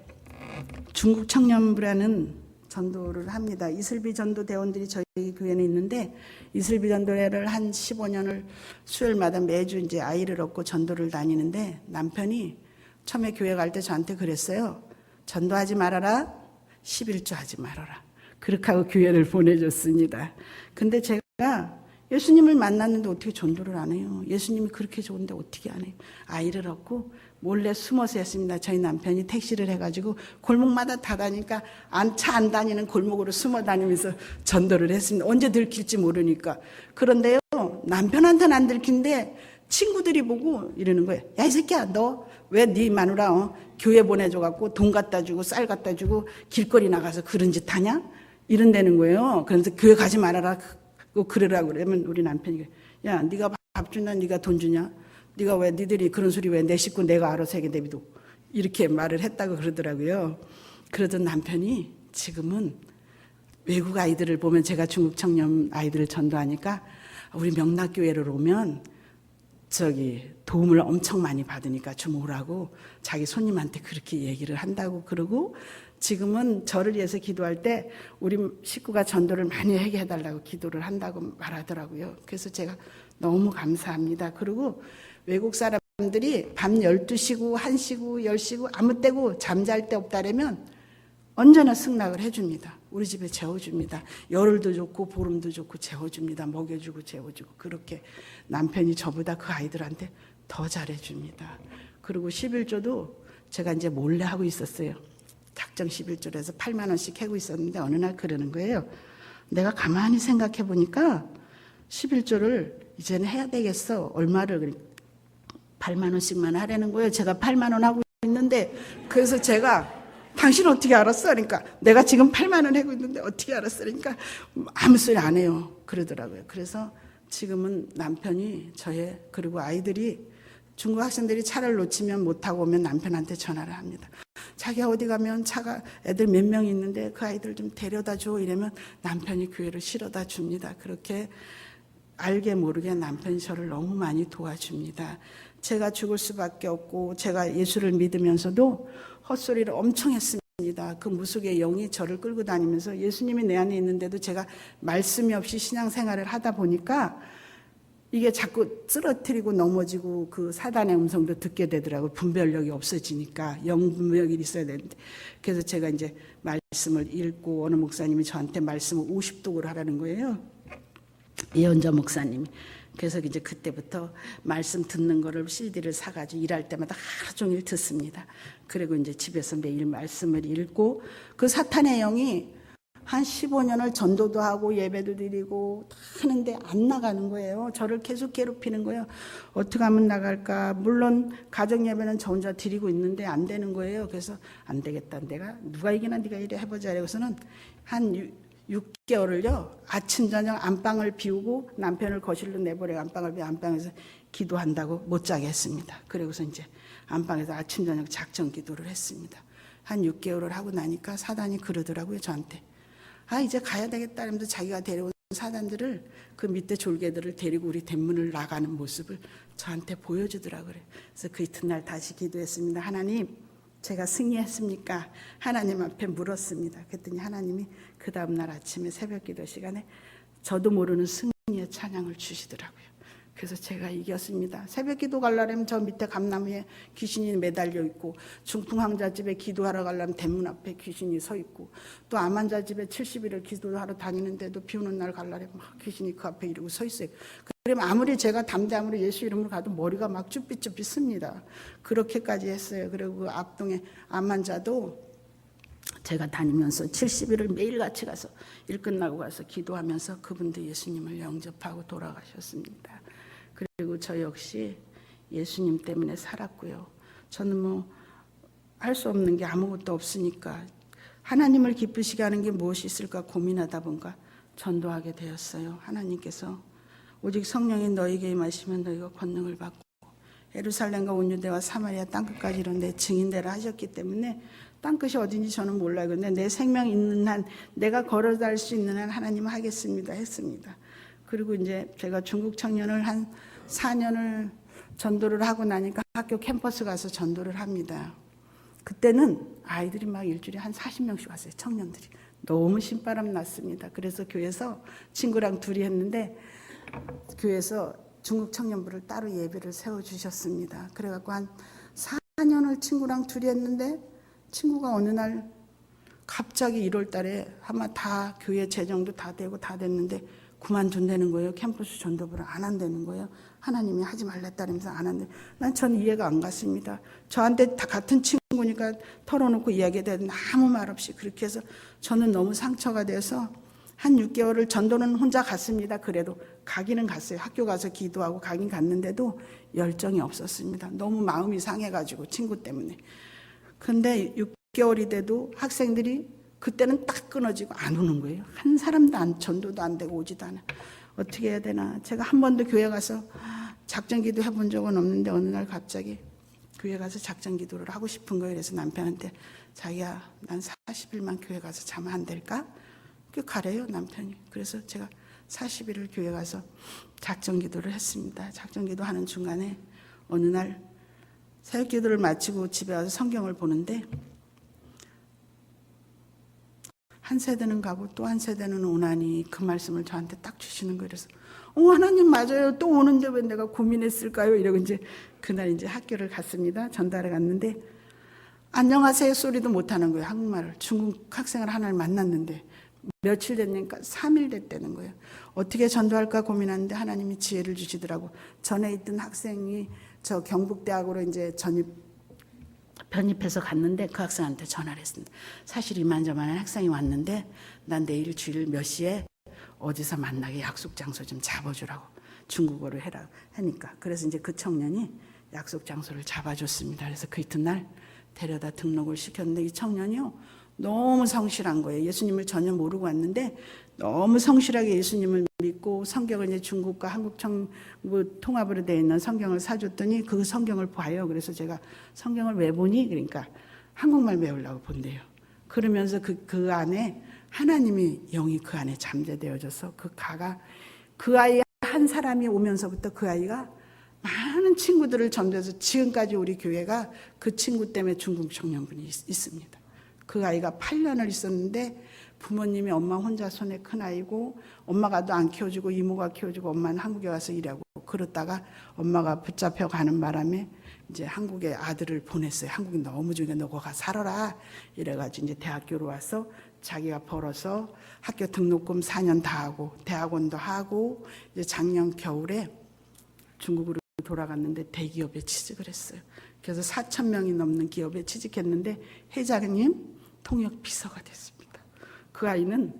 중국 청년부라는 전도를 합니다. 이슬비 전도 대원들이 저희 교회는 있는데 이슬비 전도회를 한 15년을 수요일마다 매주 이제 아이를 얻고 전도를 다니는데 남편이 처음에 교회 갈 때 저한테 그랬어요. 전도하지 말아라. 11조 하지 말아라. 그렇게 하고 교회를 보내줬습니다. 근데 제가 예수님을 만났는데 어떻게 전도를 안 해요? 예수님이 그렇게 좋은데 어떻게 안 해요? 아이를 얻고 몰래 숨어서 했습니다. 저희 남편이 택시를 해가지고 골목마다 다 다니니까 차 안 다니는 골목으로 숨어 다니면서 전도를 했습니다. 언제 들킬지 모르니까. 그런데요, 남편한테는 안 들킨데 친구들이 보고 이러는 거예요. 야, 이 새끼야, 너 왜 네 마누라 교회 보내줘갖고 돈 갖다 주고 쌀 갖다 주고 길거리 나가서 그런 짓 하냐? 이런다는 거예요. 그래서 교회 가지 말아라. 그러라고 그러면 우리 남편이 야, 네가 밥 주냐? 네가 돈 주냐? 네가 왜 니들이 그런 소리 왜 내 식구 내가 알아서 하게 되비도 이렇게 말을 했다고 그러더라고요. 그러던 남편이 지금은 외국 아이들을 보면 제가 중국 청년 아이들을 전도하니까 우리 명락교회를 오면 도움을 엄청 많이 받으니까 좀 오라고 자기 손님한테 그렇게 얘기를 한다고 그러고 지금은 저를 위해서 기도할 때 우리 식구가 전도를 많이 하게 해달라고 기도를 한다고 말하더라고요. 그래서 제가 너무 감사합니다. 그리고 외국 사람들이 밤 12시고 1시고 10시고 아무 때고 잠잘 데 없다라면 언제나 승낙을 해줍니다. 우리 집에 재워줍니다. 열흘도 좋고 보름도 좋고 재워줍니다. 먹여주고 재워주고 그렇게 남편이 저보다 그 아이들한테 더 잘해줍니다. 그리고 11조도 제가 이제 몰래 하고 있었어요. 작정 11조에서 8만 원씩 하고 있었는데 어느 날 그러는 거예요. 내가 가만히 생각해 보니까 11조를 이제는 해야 되겠어. 얼마를 8만 원씩만 하라는 거예요. 제가 8만 원 하고 있는데 그래서 제가 당신 어떻게 알았어? 그러니까 내가 지금 8만 원 하고 있는데 어떻게 알았어? 그러니까 아무 소리 안 해요. 그러더라고요. 그래서 지금은 남편이 그리고 아이들이 중국 학생들이 차를 놓치면 못 타고 오면 남편한테 전화를 합니다. 자기가 어디 가면 차가 애들 몇 명 있는데 그 아이들 좀 데려다 줘 이러면 남편이 교회를 실어다 줍니다. 그렇게 알게 모르게 남편이 저를 너무 많이 도와줍니다. 제가 죽을 수밖에 없고 제가 예수를 믿으면서도 헛소리를 엄청 했습니다. 그 무속의 영이 저를 끌고 다니면서 예수님이 내 안에 있는데도 제가 말씀이 없이 신앙생활을 하다 보니까 이게 자꾸 쓰러뜨리고 넘어지고 그 사단의 음성도 듣게 되더라고요. 분별력이 없어지니까 영분별력이 있어야 되는데 그래서 제가 이제 말씀을 읽고 어느 목사님이 저한테 말씀을 50독을 하라는 거예요. 예언자 목사님이. 그래서 이제 그때부터 말씀 듣는 거를 CD를 사가지고 일할 때마다 하루 종일 듣습니다. 그리고 이제 집에서 매일 말씀을 읽고 그 사탄의 영이 한 15년을 전도도 하고 예배도 드리고 다 하는데 안 나가는 거예요. 저를 계속 괴롭히는 거예요. 어떻게 하면 나갈까? 물론 가정 예배는 저 혼자 드리고 있는데 안 되는 거예요. 그래서 안 되겠다. 내가 누가 이기나 네가 이래 해보자. 그래서는 한 6개월을요. 아침 저녁 안방을 비우고 남편을 거실로 내버려 안방을 비워 안방에서 기도한다고 못 자게 했습니다. 그러고서 이제 안방에서 아침 저녁 작정 기도를 했습니다. 한 6개월을 하고 나니까 사단이 그러더라고요. 저한테. 이제 가야 되겠다 하면서 자기가 데려온 사단들을 그 밑에 졸개들을 데리고 우리 대문을 나가는 모습을 저한테 보여주더라고요. 그래서 그 이튿날 다시 기도했습니다. 하나님, 제가 승리했습니까? 하나님 앞에 물었습니다. 그랬더니 하나님이 그 다음날 아침에 새벽 기도 시간에 저도 모르는 승리의 찬양을 주시더라고요. 그래서 제가 이겼습니다. 새벽 기도 가려면 저 밑에 감나무에 귀신이 매달려 있고 중풍환자 집에 기도하러 가려면 대문 앞에 귀신이 서 있고 또 암 환자 집에 70일을 기도하러 다니는데도 비 오는 날 가려면 막 귀신이 그 앞에 이러고 서 있어요. 그러면 아무리 제가 담대함으로 예수 이름으로 가도 머리가 막 쭈삣쭈삣 씁니다. 그렇게까지 했어요. 그리고 그 앞동에 암 환자도 제가 다니면서 70일을 매일같이 가서 일 끝나고 가서 기도하면서 그분도 예수님을 영접하고 돌아가셨습니다. 그리고 저 역시 예수님 때문에 살았고요. 저는 할 수 없는 게 아무것도 없으니까 하나님을 기쁘시게 하는 게 무엇이 있을까 고민하다 보니까 전도하게 되었어요. 하나님께서 오직 성령이 너희에게 임하시면 너희가 권능을 받고 예루살렘과 온유대와 사마리아 땅끝까지 이런 데 증인되라 하셨기 때문에 땅끝이 어딘지 저는 몰라요. 근데 내 생명 있는 한, 내가 걸어갈 수 있는 한 하나님은 하겠습니다 했습니다. 그리고 이제 제가 중국 청년을 한 4년을 전도를 하고 나니까 학교 캠퍼스 가서 전도를 합니다. 그때는 아이들이 막 일주일에 한 40명씩 왔어요. 청년들이. 너무 신바람 났습니다. 그래서 교회에서 친구랑 둘이 했는데 교회에서 중국 청년부를 따로 예배를 세워주셨습니다. 그래갖고 한 4년을 친구랑 둘이 했는데 친구가 어느 날 갑자기 1월 달에 아마 다 교회 재정도 다 되고 다 됐는데 그만둔다는 거예요. 캠퍼스 전도부를 안 한다는 거예요. 하나님이 하지 말랬다면서 안 한대. 난 전 이해가 안 갔습니다. 저한테 다 같은 친구니까 털어놓고 이야기해도 아무 말 없이 그렇게 해서 저는 너무 상처가 돼서 한 6개월을 전도는 혼자 갔습니다. 그래도 가기는 갔어요. 학교 가서 기도하고 가긴 갔는데도 열정이 없었습니다. 너무 마음이 상해가지고 친구 때문에. 근데 6개월이 돼도 학생들이 그때는 딱 끊어지고 안 오는 거예요. 한 사람도 전도도 안 되고 오지도 않아. 어떻게 해야 되나. 제가 한 번도 교회 가서 작전기도 해본 적은 없는데 어느 날 갑자기 교회 가서 작전기도를 하고 싶은 거예요. 그래서 남편한테 자기야 난 40일만 교회 가서 자면 안 될까? 그 가래요 남편이. 그래서 제가 40일을 교회 가서 작전기도를 했습니다. 작전기도 하는 중간에 어느 날 새벽기도를 마치고 집에 와서 성경을 보는데 한 세대는 가고 또 한 세대는 오나니 그 말씀을 저한테 딱 주시는 거예요. 그래서 하나님 맞아요. 또 오는데 왜 내가 고민했을까요? 이러고 이제 그날 이제 학교를 갔습니다. 전달에 갔는데 안녕하세요 소리도 못하는 거예요. 한국말을. 중국 학생을 하나를 만났는데 며칠 됐냐니까 3일 됐다는 거예요. 어떻게 전도할까 고민하는데 하나님이 지혜를 주시더라고. 전에 있던 학생이 저 경북대학으로 이제 편입해서 갔는데 그 학생한테 전화를 했습니다. 사실 이만저만한 학생이 왔는데 난 내일 주일 몇 시에 어디서 만나게 약속 장소 좀 잡아주라고 중국어로 해라 하니까 그래서 이제 그 청년이 약속 장소를 잡아줬습니다. 그래서 그 이튿날 데려다 등록을 시켰는데 이 청년이요 너무 성실한 거예요. 예수님을 전혀 모르고 왔는데 너무 성실하게 예수님을 믿고 성경을 이제 중국과 한국 정부 통합으로 되어 있는 성경을 사줬더니 그 성경을 봐요. 그래서 제가 성경을 왜 보니? 그러니까 한국말 배우려고 본대요. 그러면서 그 안에 하나님이 영이 그 안에 잠재되어져서 그 아이 한 사람이 오면서부터 그 아이가 많은 친구들을 전도해서 지금까지 우리 교회가 그 친구 때문에 중국 청년분이 있습니다. 그 아이가 8년을 있었는데 부모님이 엄마 혼자 손에 큰 아이고 엄마가 또 안 키워주고 이모가 키워주고 엄마는 한국에 와서 일하고 그러다가 엄마가 붙잡혀 가는 바람에 이제 한국에 아들을 보냈어요. 한국이 너무 좋으니까 너 거기 살아라 이래가지고 이제 대학교로 와서 자기가 벌어서 학교 등록금 4년 다 하고 대학원도 하고 이제 작년 겨울에 중국으로 돌아갔는데 대기업에 취직을 했어요. 그래서 4,000명이 넘는 기업에 취직했는데 회장님 통역 비서가 됐습니다. 그 아이는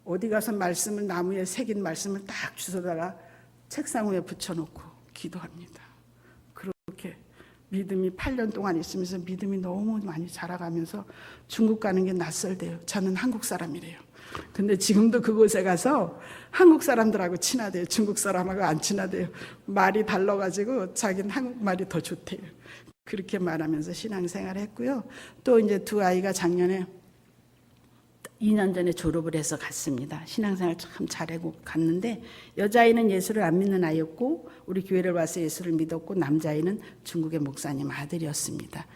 어디 가서 말씀을 나무에 새긴 말씀을 딱 주워다가 책상 위에 붙여놓고 기도합니다. 그렇게 믿음이 8년 동안 있으면서 믿음이 너무 많이 자라가면서 중국 가는 게 낯설대요. 저는 한국 사람이래요. 근데 지금도 그곳에 가서 한국 사람들하고 친하대요. 중국 사람하고 안 친하대요. 말이 달라가지고 자기는 한국말이 더 좋대요. 그렇게 말하면서 신앙생활을 했고요. 또 이제 두 아이가 작년에 2년 전에 졸업을 해서 갔습니다. 신앙생활 참 잘하고 갔는데 여자아이는 예수를 안 믿는 아이였고 우리 교회를 와서 예수를 믿었고 남자아이는 중국의 목사님 아들이었습니다.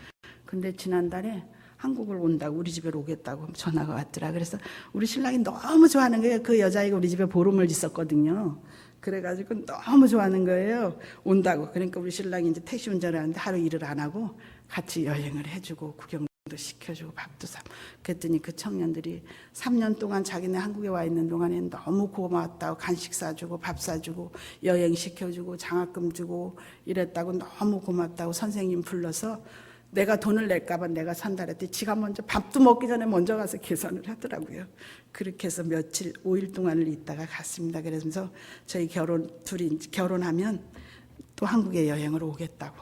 근데 지난달에 한국을 온다고 우리 집에 오겠다고 전화가 왔더라. 그래서 우리 신랑이 너무 좋아하는 거예요. 그 여자아이가 우리 집에 보름을 있었거든요. 그래가지고 너무 좋아하는 거예요. 온다고. 그러니까 우리 신랑이 이제 택시 운전을 하는데 하루 일을 안 하고 같이 여행을 해주고 구경도 시켜주고 밥도 사. 그랬더니 그 청년들이 3년 동안 자기네 한국에 와 있는 동안에 너무 고마웠다고 간식 사주고 밥 사주고 여행 시켜주고 장학금 주고 이랬다고 너무 고맙다고 선생님 불러서 내가 돈을 낼까 봐 내가 산다 그랬더니 지가 먼저 밥도 먹기 전에 먼저 가서 계산을 하더라고요. 그렇게 해서 5일 동안을 있다가 갔습니다. 그러면서 저희 둘이 결혼하면 또 한국에 여행을 오겠다고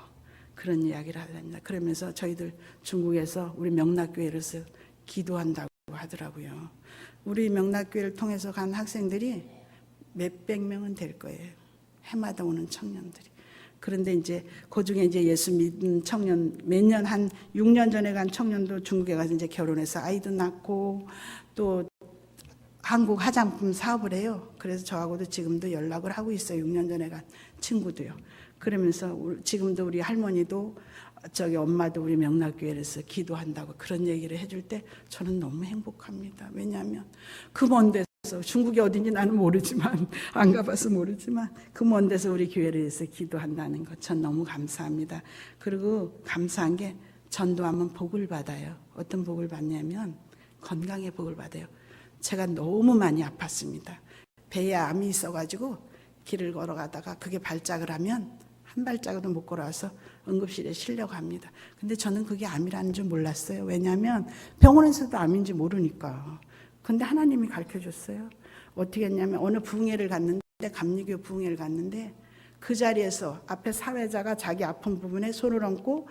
그런 이야기를 합니다. 그러면서 저희들 중국에서 우리 명락교회로서 기도한다고 하더라고요. 우리 명락교회를 통해서 간 학생들이 몇백 명은 될 거예요. 해마다 오는 청년들이. 그런데 이제 그중에 이제 예수 믿는 청년 몇 년 한 6년 전에 간 청년도 중국에 가서 이제 결혼해서 아이도 낳고 또 한국 화장품 사업을 해요. 그래서 저하고도 지금도 연락을 하고 있어요. 6년 전에 간 친구도요. 그러면서 지금도 우리 할머니도 저기 엄마도 우리 명락교회에서 기도한다고 그런 얘기를 해줄 때 저는 너무 행복합니다. 왜냐하면 그 먼 데서 중국이 어딘지 나는 모르지만 안 가봐서 모르지만 그 먼 데서 우리 교회를 위해서 기도한다는 것 전 너무 감사합니다. 그리고 감사한 게 전도하면 복을 받아요. 어떤 복을 받냐면 건강의 복을 받아요. 제가 너무 많이 아팠습니다. 배에 암이 있어가지고 길을 걸어가다가 그게 발작을 하면 한 발짝도 못 걸어와서 응급실에 실려고 합니다. 근데 저는 그게 암이라는 줄 몰랐어요. 왜냐하면 병원에서도 암인지 모르니까. 근데 하나님이 가르쳐줬어요. 어떻게 했냐면 어느 부흥회를 갔는데 감리교 부흥회를 갔는데 그 자리에서 앞에 사회자가 자기 아픈 부분에 손을 얹고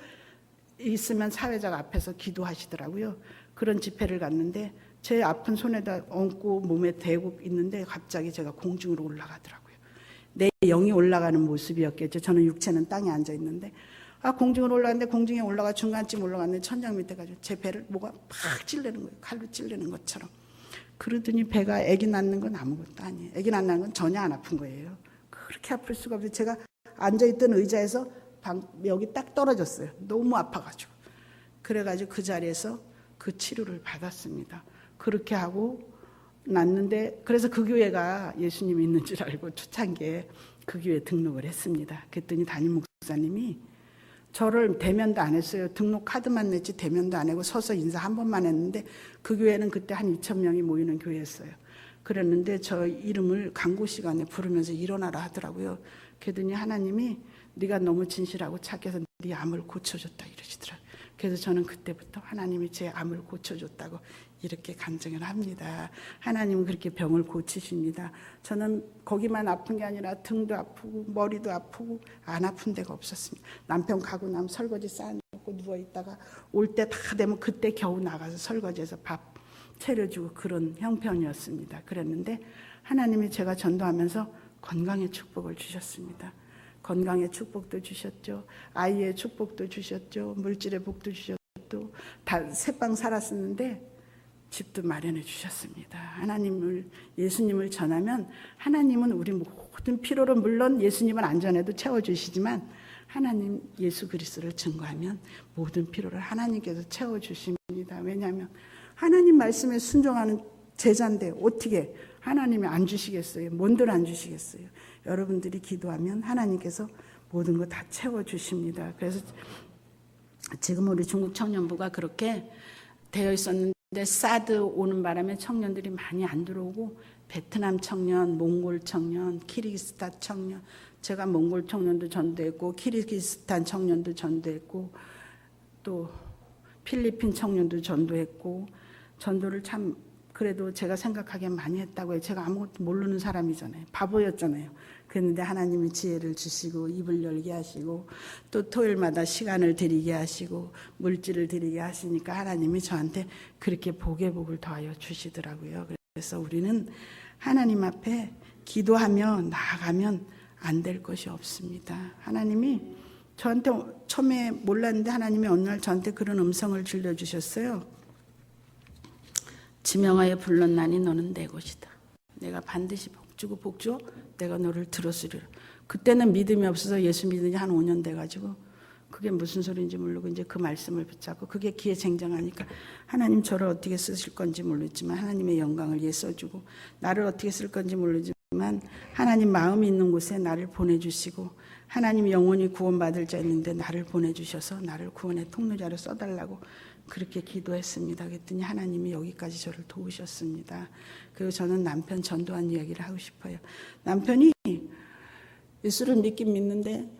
있으면 사회자가 앞에서 기도하시더라고요. 그런 집회를 갔는데 제 아픈 손에다 얹고 몸에 대고 있는데 갑자기 제가 공중으로 올라가더라고요. 내 영이 올라가는 모습이었겠죠. 저는 육체는 땅에 앉아 있는데 공중으로 올라갔는데 공중에 올라가 중간쯤 올라갔는데 천장 밑에 가지고 제 배를 뭐가 팍 찔르는 거예요. 칼로 찔르는 것처럼. 그러더니 배가 아기 낳는 건 아무것도 아니에요. 아기 낳는 건 전혀 안 아픈 거예요. 그렇게 아플 수가 없어요. 제가 앉아있던 의자에서 여기 딱 떨어졌어요. 너무 아파가지고. 그래가지고 그 자리에서 그 치료를 받았습니다. 그렇게 하고 났는데 그래서 그 교회가 예수님이 있는 줄 알고 초창기에 그 교회에 등록을 했습니다. 그랬더니 담임 목사님이 저를 대면도 안 했어요. 등록 카드만 냈지 대면도 안 하고 서서 인사 한 번만 했는데 그 교회는 그때 한 2,000명이 모이는 교회였어요. 그랬는데 저 이름을 강구 시간에 부르면서 일어나라 하더라고요. 그랬더니 하나님이 네가 너무 진실하고 착해서 네 암을 고쳐줬다 이러시더라고요. 그래서 저는 그때부터 하나님이 제 암을 고쳐줬다고 이렇게 간증을 합니다. 하나님은 그렇게 병을 고치십니다. 저는 거기만 아픈 게 아니라 등도 아프고 머리도 아프고 안 아픈 데가 없었습니다. 남편 가고 나면 설거지 쌓아놓고 누워있다가 올 때 다 되면 그때 겨우 나가서 설거지해서 밥 차려주고 그런 형편이었습니다. 그랬는데 하나님이 제가 전도하면서 건강의 축복을 주셨습니다. 건강의 축복도 주셨죠. 아이의 축복도 주셨죠. 물질의 복도 주셨죠. 다 새빵 살았었는데 집도 마련해 주셨습니다. 하나님을 예수님을 전하면 하나님은 우리 모든 필요를 물론 예수님은 안 전해도 채워주시지만 하나님 예수 그리스도를 증거하면 모든 필요를 하나님께서 채워주십니다. 왜냐하면 하나님 말씀에 순종하는 제자인데 어떻게 하나님이 안 주시겠어요? 뭔들 안 주시겠어요? 여러분들이 기도하면 하나님께서 모든 거 다 채워주십니다. 그래서 지금 우리 중국 청년부가 그렇게 되어 있었는데 사드 오는 바람에 청년들이 많이 안 들어오고 베트남 청년, 몽골 청년, 키르기스탄 청년, 제가 몽골 청년도 전도했고 키르기스탄 청년도 전도했고 또 필리핀 청년도 전도했고 전도를 참 그래도 제가 생각하기엔 많이 했다고 해요. 제가 아무것도 모르는 사람이잖아요. 바보였잖아요. 그런데 하나님이 지혜를 주시고 입을 열게 하시고 또 토요일마다 시간을 드리게 하시고 물질을 드리게 하시니까 하나님이 저한테 그렇게 복의 복을 더하여 주시더라고요. 그래서 우리는 하나님 앞에 기도하며 나아가면 안 될 것이 없습니다. 하나님이 저한테 처음에 몰랐는데 하나님이 어느 날 저한테 그런 음성을 들려주셨어요. 지명하여 불렀나니 너는 내 것이다. 내가 반드시 복주고 복주어 내가 너를 들었으리라. 그때는 믿음이 없어서 예수 믿은 지 한 5년 돼가지고 그게 무슨 소리인지 모르고 이제 그 말씀을 붙잡고 그게 기회쟁정하니까 하나님 저를 어떻게 쓰실 건지 모르지만 하나님의 영광을 위해 써주고 나를 어떻게 쓸 건지 모르지만 하나님 마음이 있는 곳에 나를 보내주시고 하나님 영혼이 구원받을 자 있는데 나를 보내주셔서 나를 구원의 통로자로 써달라고 그렇게 기도했습니다. 그랬더니 하나님이 여기까지 저를 도우셨습니다. 그리고 저는 남편 전도한 이야기를 하고 싶어요. 남편이 예수를 믿긴 믿는데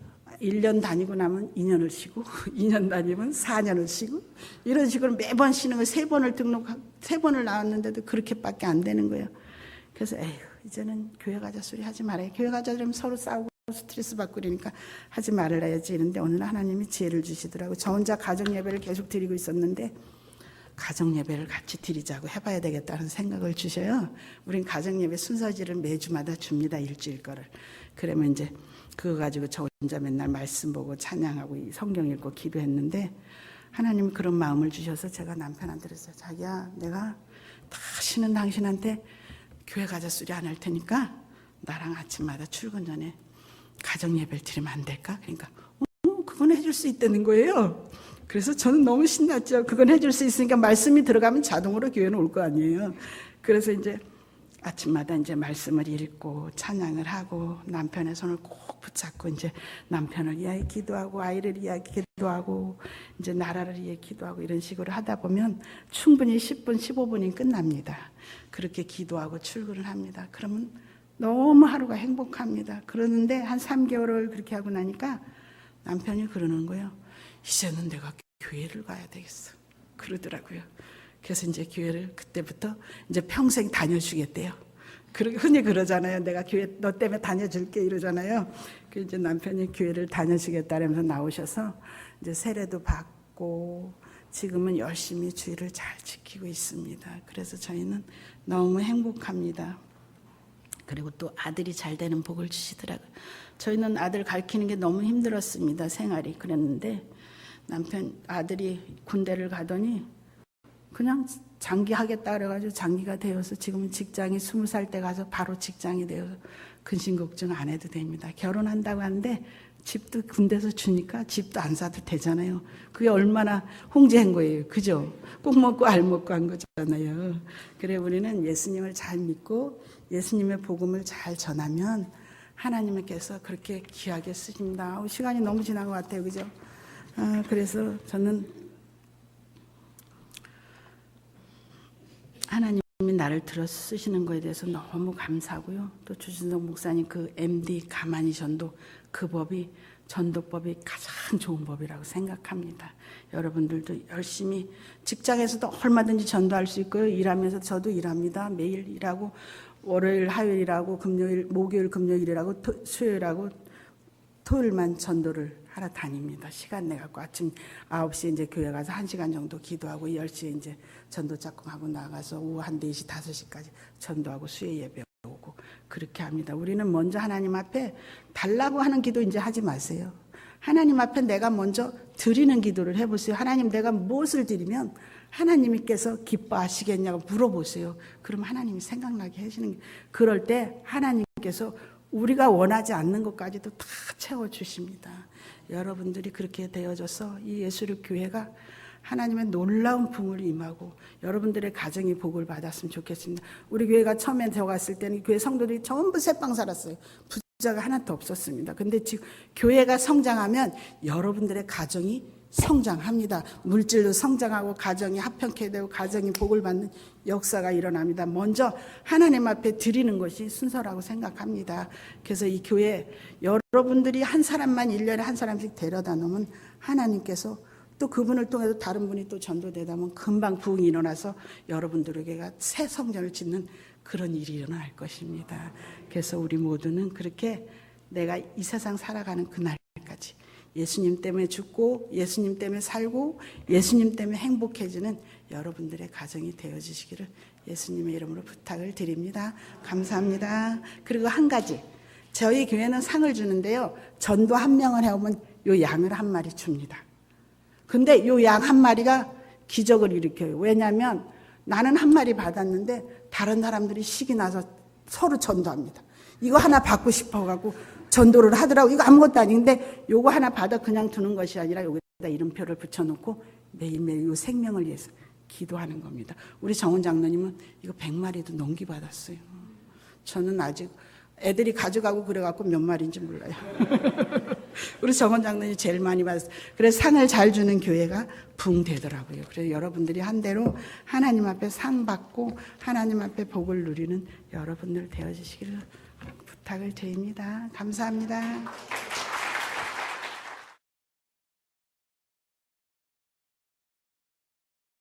1년 다니고 나면 2년을 쉬고 2년 다니면 4년을 쉬고 이런 식으로 매번 쉬는 거 3번을 등록하고 3번을 나왔는데도 그렇게밖에 안 되는 거예요. 그래서 에휴 이제는 교회 가자 소리 하지 말아요. 교회 가자 그러면 서로 싸우고 스트레스 받고 그러니까 하지 말아야지 이런데 오늘 하나님이 지혜를 주시더라고요. 저 혼자 가정 예배를 계속 드리고 있었는데 가정예배를 같이 드리자고 해봐야 되겠다는 생각을 주셔요. 우린 가정예배 순서지를 매주마다 줍니다. 일주일 거를. 그러면 이제 그거 가지고 저 혼자 맨날 말씀 보고 찬양하고 성경 읽고 기도했는데 하나님 그런 마음을 주셔서 제가 남편한테 그랬어요. 자기야, 내가 다시는 당신한테 교회 가자 소리 안 할 테니까 나랑 아침마다 출근 전에 가정예배를 드리면 안 될까? 그러니까 그건 해줄 수 있다는 거예요. 그래서 저는 너무 신났죠. 그건 해줄 수 있으니까 말씀이 들어가면 자동으로 교회는 올 거 아니에요. 그래서 이제 아침마다 이제 말씀을 읽고 찬양을 하고 남편의 손을 꼭 붙잡고 이제 남편을 위하여 기도하고 아이를 위하여 기도하고 이제 나라를 위해 기도하고 이런 식으로 하다 보면 충분히 10분, 15분이 끝납니다. 그렇게 기도하고 출근을 합니다. 그러면 너무 하루가 행복합니다. 그러는데 한 3개월을 그렇게 하고 나니까 남편이 그러는 거예요. 이제는 내가 교회를 가야 되겠어. 그러더라고요. 그래서 이제 교회를 그때부터 이제 평생 다녀주겠대요. 흔히 그러잖아요. 내가 교회 너 때문에 다녀줄게 이러잖아요. 그 이제 남편이 교회를 다녀주겠다면서 나오셔서 이제 세례도 받고 지금은 열심히 주의를 잘 지키고 있습니다. 그래서 저희는 너무 행복합니다. 그리고 또 아들이 잘 되는 복을 주시더라고요. 저희는 아들 가르치는 게 너무 힘들었습니다. 생활이. 그랬는데 남편 아들이 군대를 가더니 그냥 장기하겠다 그래가지고 장기가 되어서 지금 직장이 20살 때 가서 바로 직장이 되어서 근심 걱정 안 해도 됩니다. 결혼한다고 하는데 집도 군대에서 주니까 집도 안 사도 되잖아요. 그게 얼마나 홍제한 거예요. 그죠? 꼭 먹고 알 먹고 한 거잖아요. 그래 우리는 예수님을 잘 믿고 예수님의 복음을 잘 전하면 하나님께서 그렇게 귀하게 쓰십니다. 시간이 너무 지난 것 같아요. 그죠? 그래서 저는 하나님이 나를 들어 쓰시는 거에 대해서 너무 감사하고요. 또 주진성 목사님 그 MD 가만히 전도 그 법이 전도법이 가장 좋은 법이라고 생각합니다. 여러분들도 열심히 직장에서도 얼마든지 전도할 수 있고요. 일하면서 저도 일합니다. 매일 일하고 월요일, 화요일 일하고 금요일, 목요일, 금요일 일하고 수요일 일하고 토요일만 전도를 하러 다닙니다. 시간 내갖고 아침 9시에 이제 교회 가서 1시간 정도 기도하고 10시에 이제 전도 작곡하고 나가서 오후 한 4시, 5시까지 전도하고 수요 예배 오고 그렇게 합니다. 우리는 먼저 하나님 앞에 달라고 하는 기도 이제 하지 마세요. 하나님 앞에 내가 먼저 드리는 기도를 해보세요. 하나님 내가 무엇을 드리면 하나님께서 기뻐하시겠냐고 물어보세요. 그럼 하나님이 생각나게 하시는 그럴 때 하나님께서 우리가 원하지 않는 것까지도 다 채워주십니다. 여러분들이 그렇게 되어져서 이 예수를 교회가 하나님의 놀라운 품을 임하고 여러분들의 가정이 복을 받았으면 좋겠습니다. 우리 교회가 처음에 들어갔을 때는 교회 성도들이 전부 새빵 살았어요. 부자가 하나도 없었습니다. 근데 지금 교회가 성장하면 여러분들의 가정이 성장합니다. 물질도 성장하고 가정이 합평케 되고 가정이 복을 받는 역사가 일어납니다. 먼저 하나님 앞에 드리는 것이 순서라고 생각합니다. 그래서 이 교회 여러분들이 한 사람만 1년에 한 사람씩 데려다 놓으면 하나님께서 또 그분을 통해서 다른 분이 또 전도되다 보면 금방 부흥이 일어나서 여러분들에게가 새 성전을 짓는 그런 일이 일어날 것입니다. 그래서 우리 모두는 그렇게 내가 이 세상 살아가는 그날까지 예수님 때문에 죽고 예수님 때문에 살고 예수님 때문에 행복해지는 여러분들의 가정이 되어주시기를 예수님의 이름으로 부탁을 드립니다. 감사합니다. 그리고 한 가지 저희 교회는 상을 주는데요. 전도 1명을 해오면 요 양을 1마리 줍니다. 근데 요 양 1마리가 기적을 일으켜요. 왜냐하면 나는 1마리 받았는데 다른 사람들이 식이 나서 서로 전도합니다. 이거 하나 받고 싶어가지고 전도를 하더라고. 이거 아무것도 아닌데 요거 하나 받아 그냥 두는 것이 아니라 여기다 이름표를 붙여놓고 매일매일 요 생명을 위해서 기도하는 겁니다. 우리 정원 장로님은 이거 100마리도 넘게 받았어요. 저는 아직 애들이 가져가고 그래갖고 몇 마리인지 몰라요. 우리 정원 장로님이 제일 많이 받았어요. 그래서 상을 잘 주는 교회가 붕되더라고요. 그래서 여러분들이 한 대로 하나님 앞에 상 받고 하나님 앞에 복을 누리는 여러분들 되어주시기를 부탁을 드립니다. 감사합니다.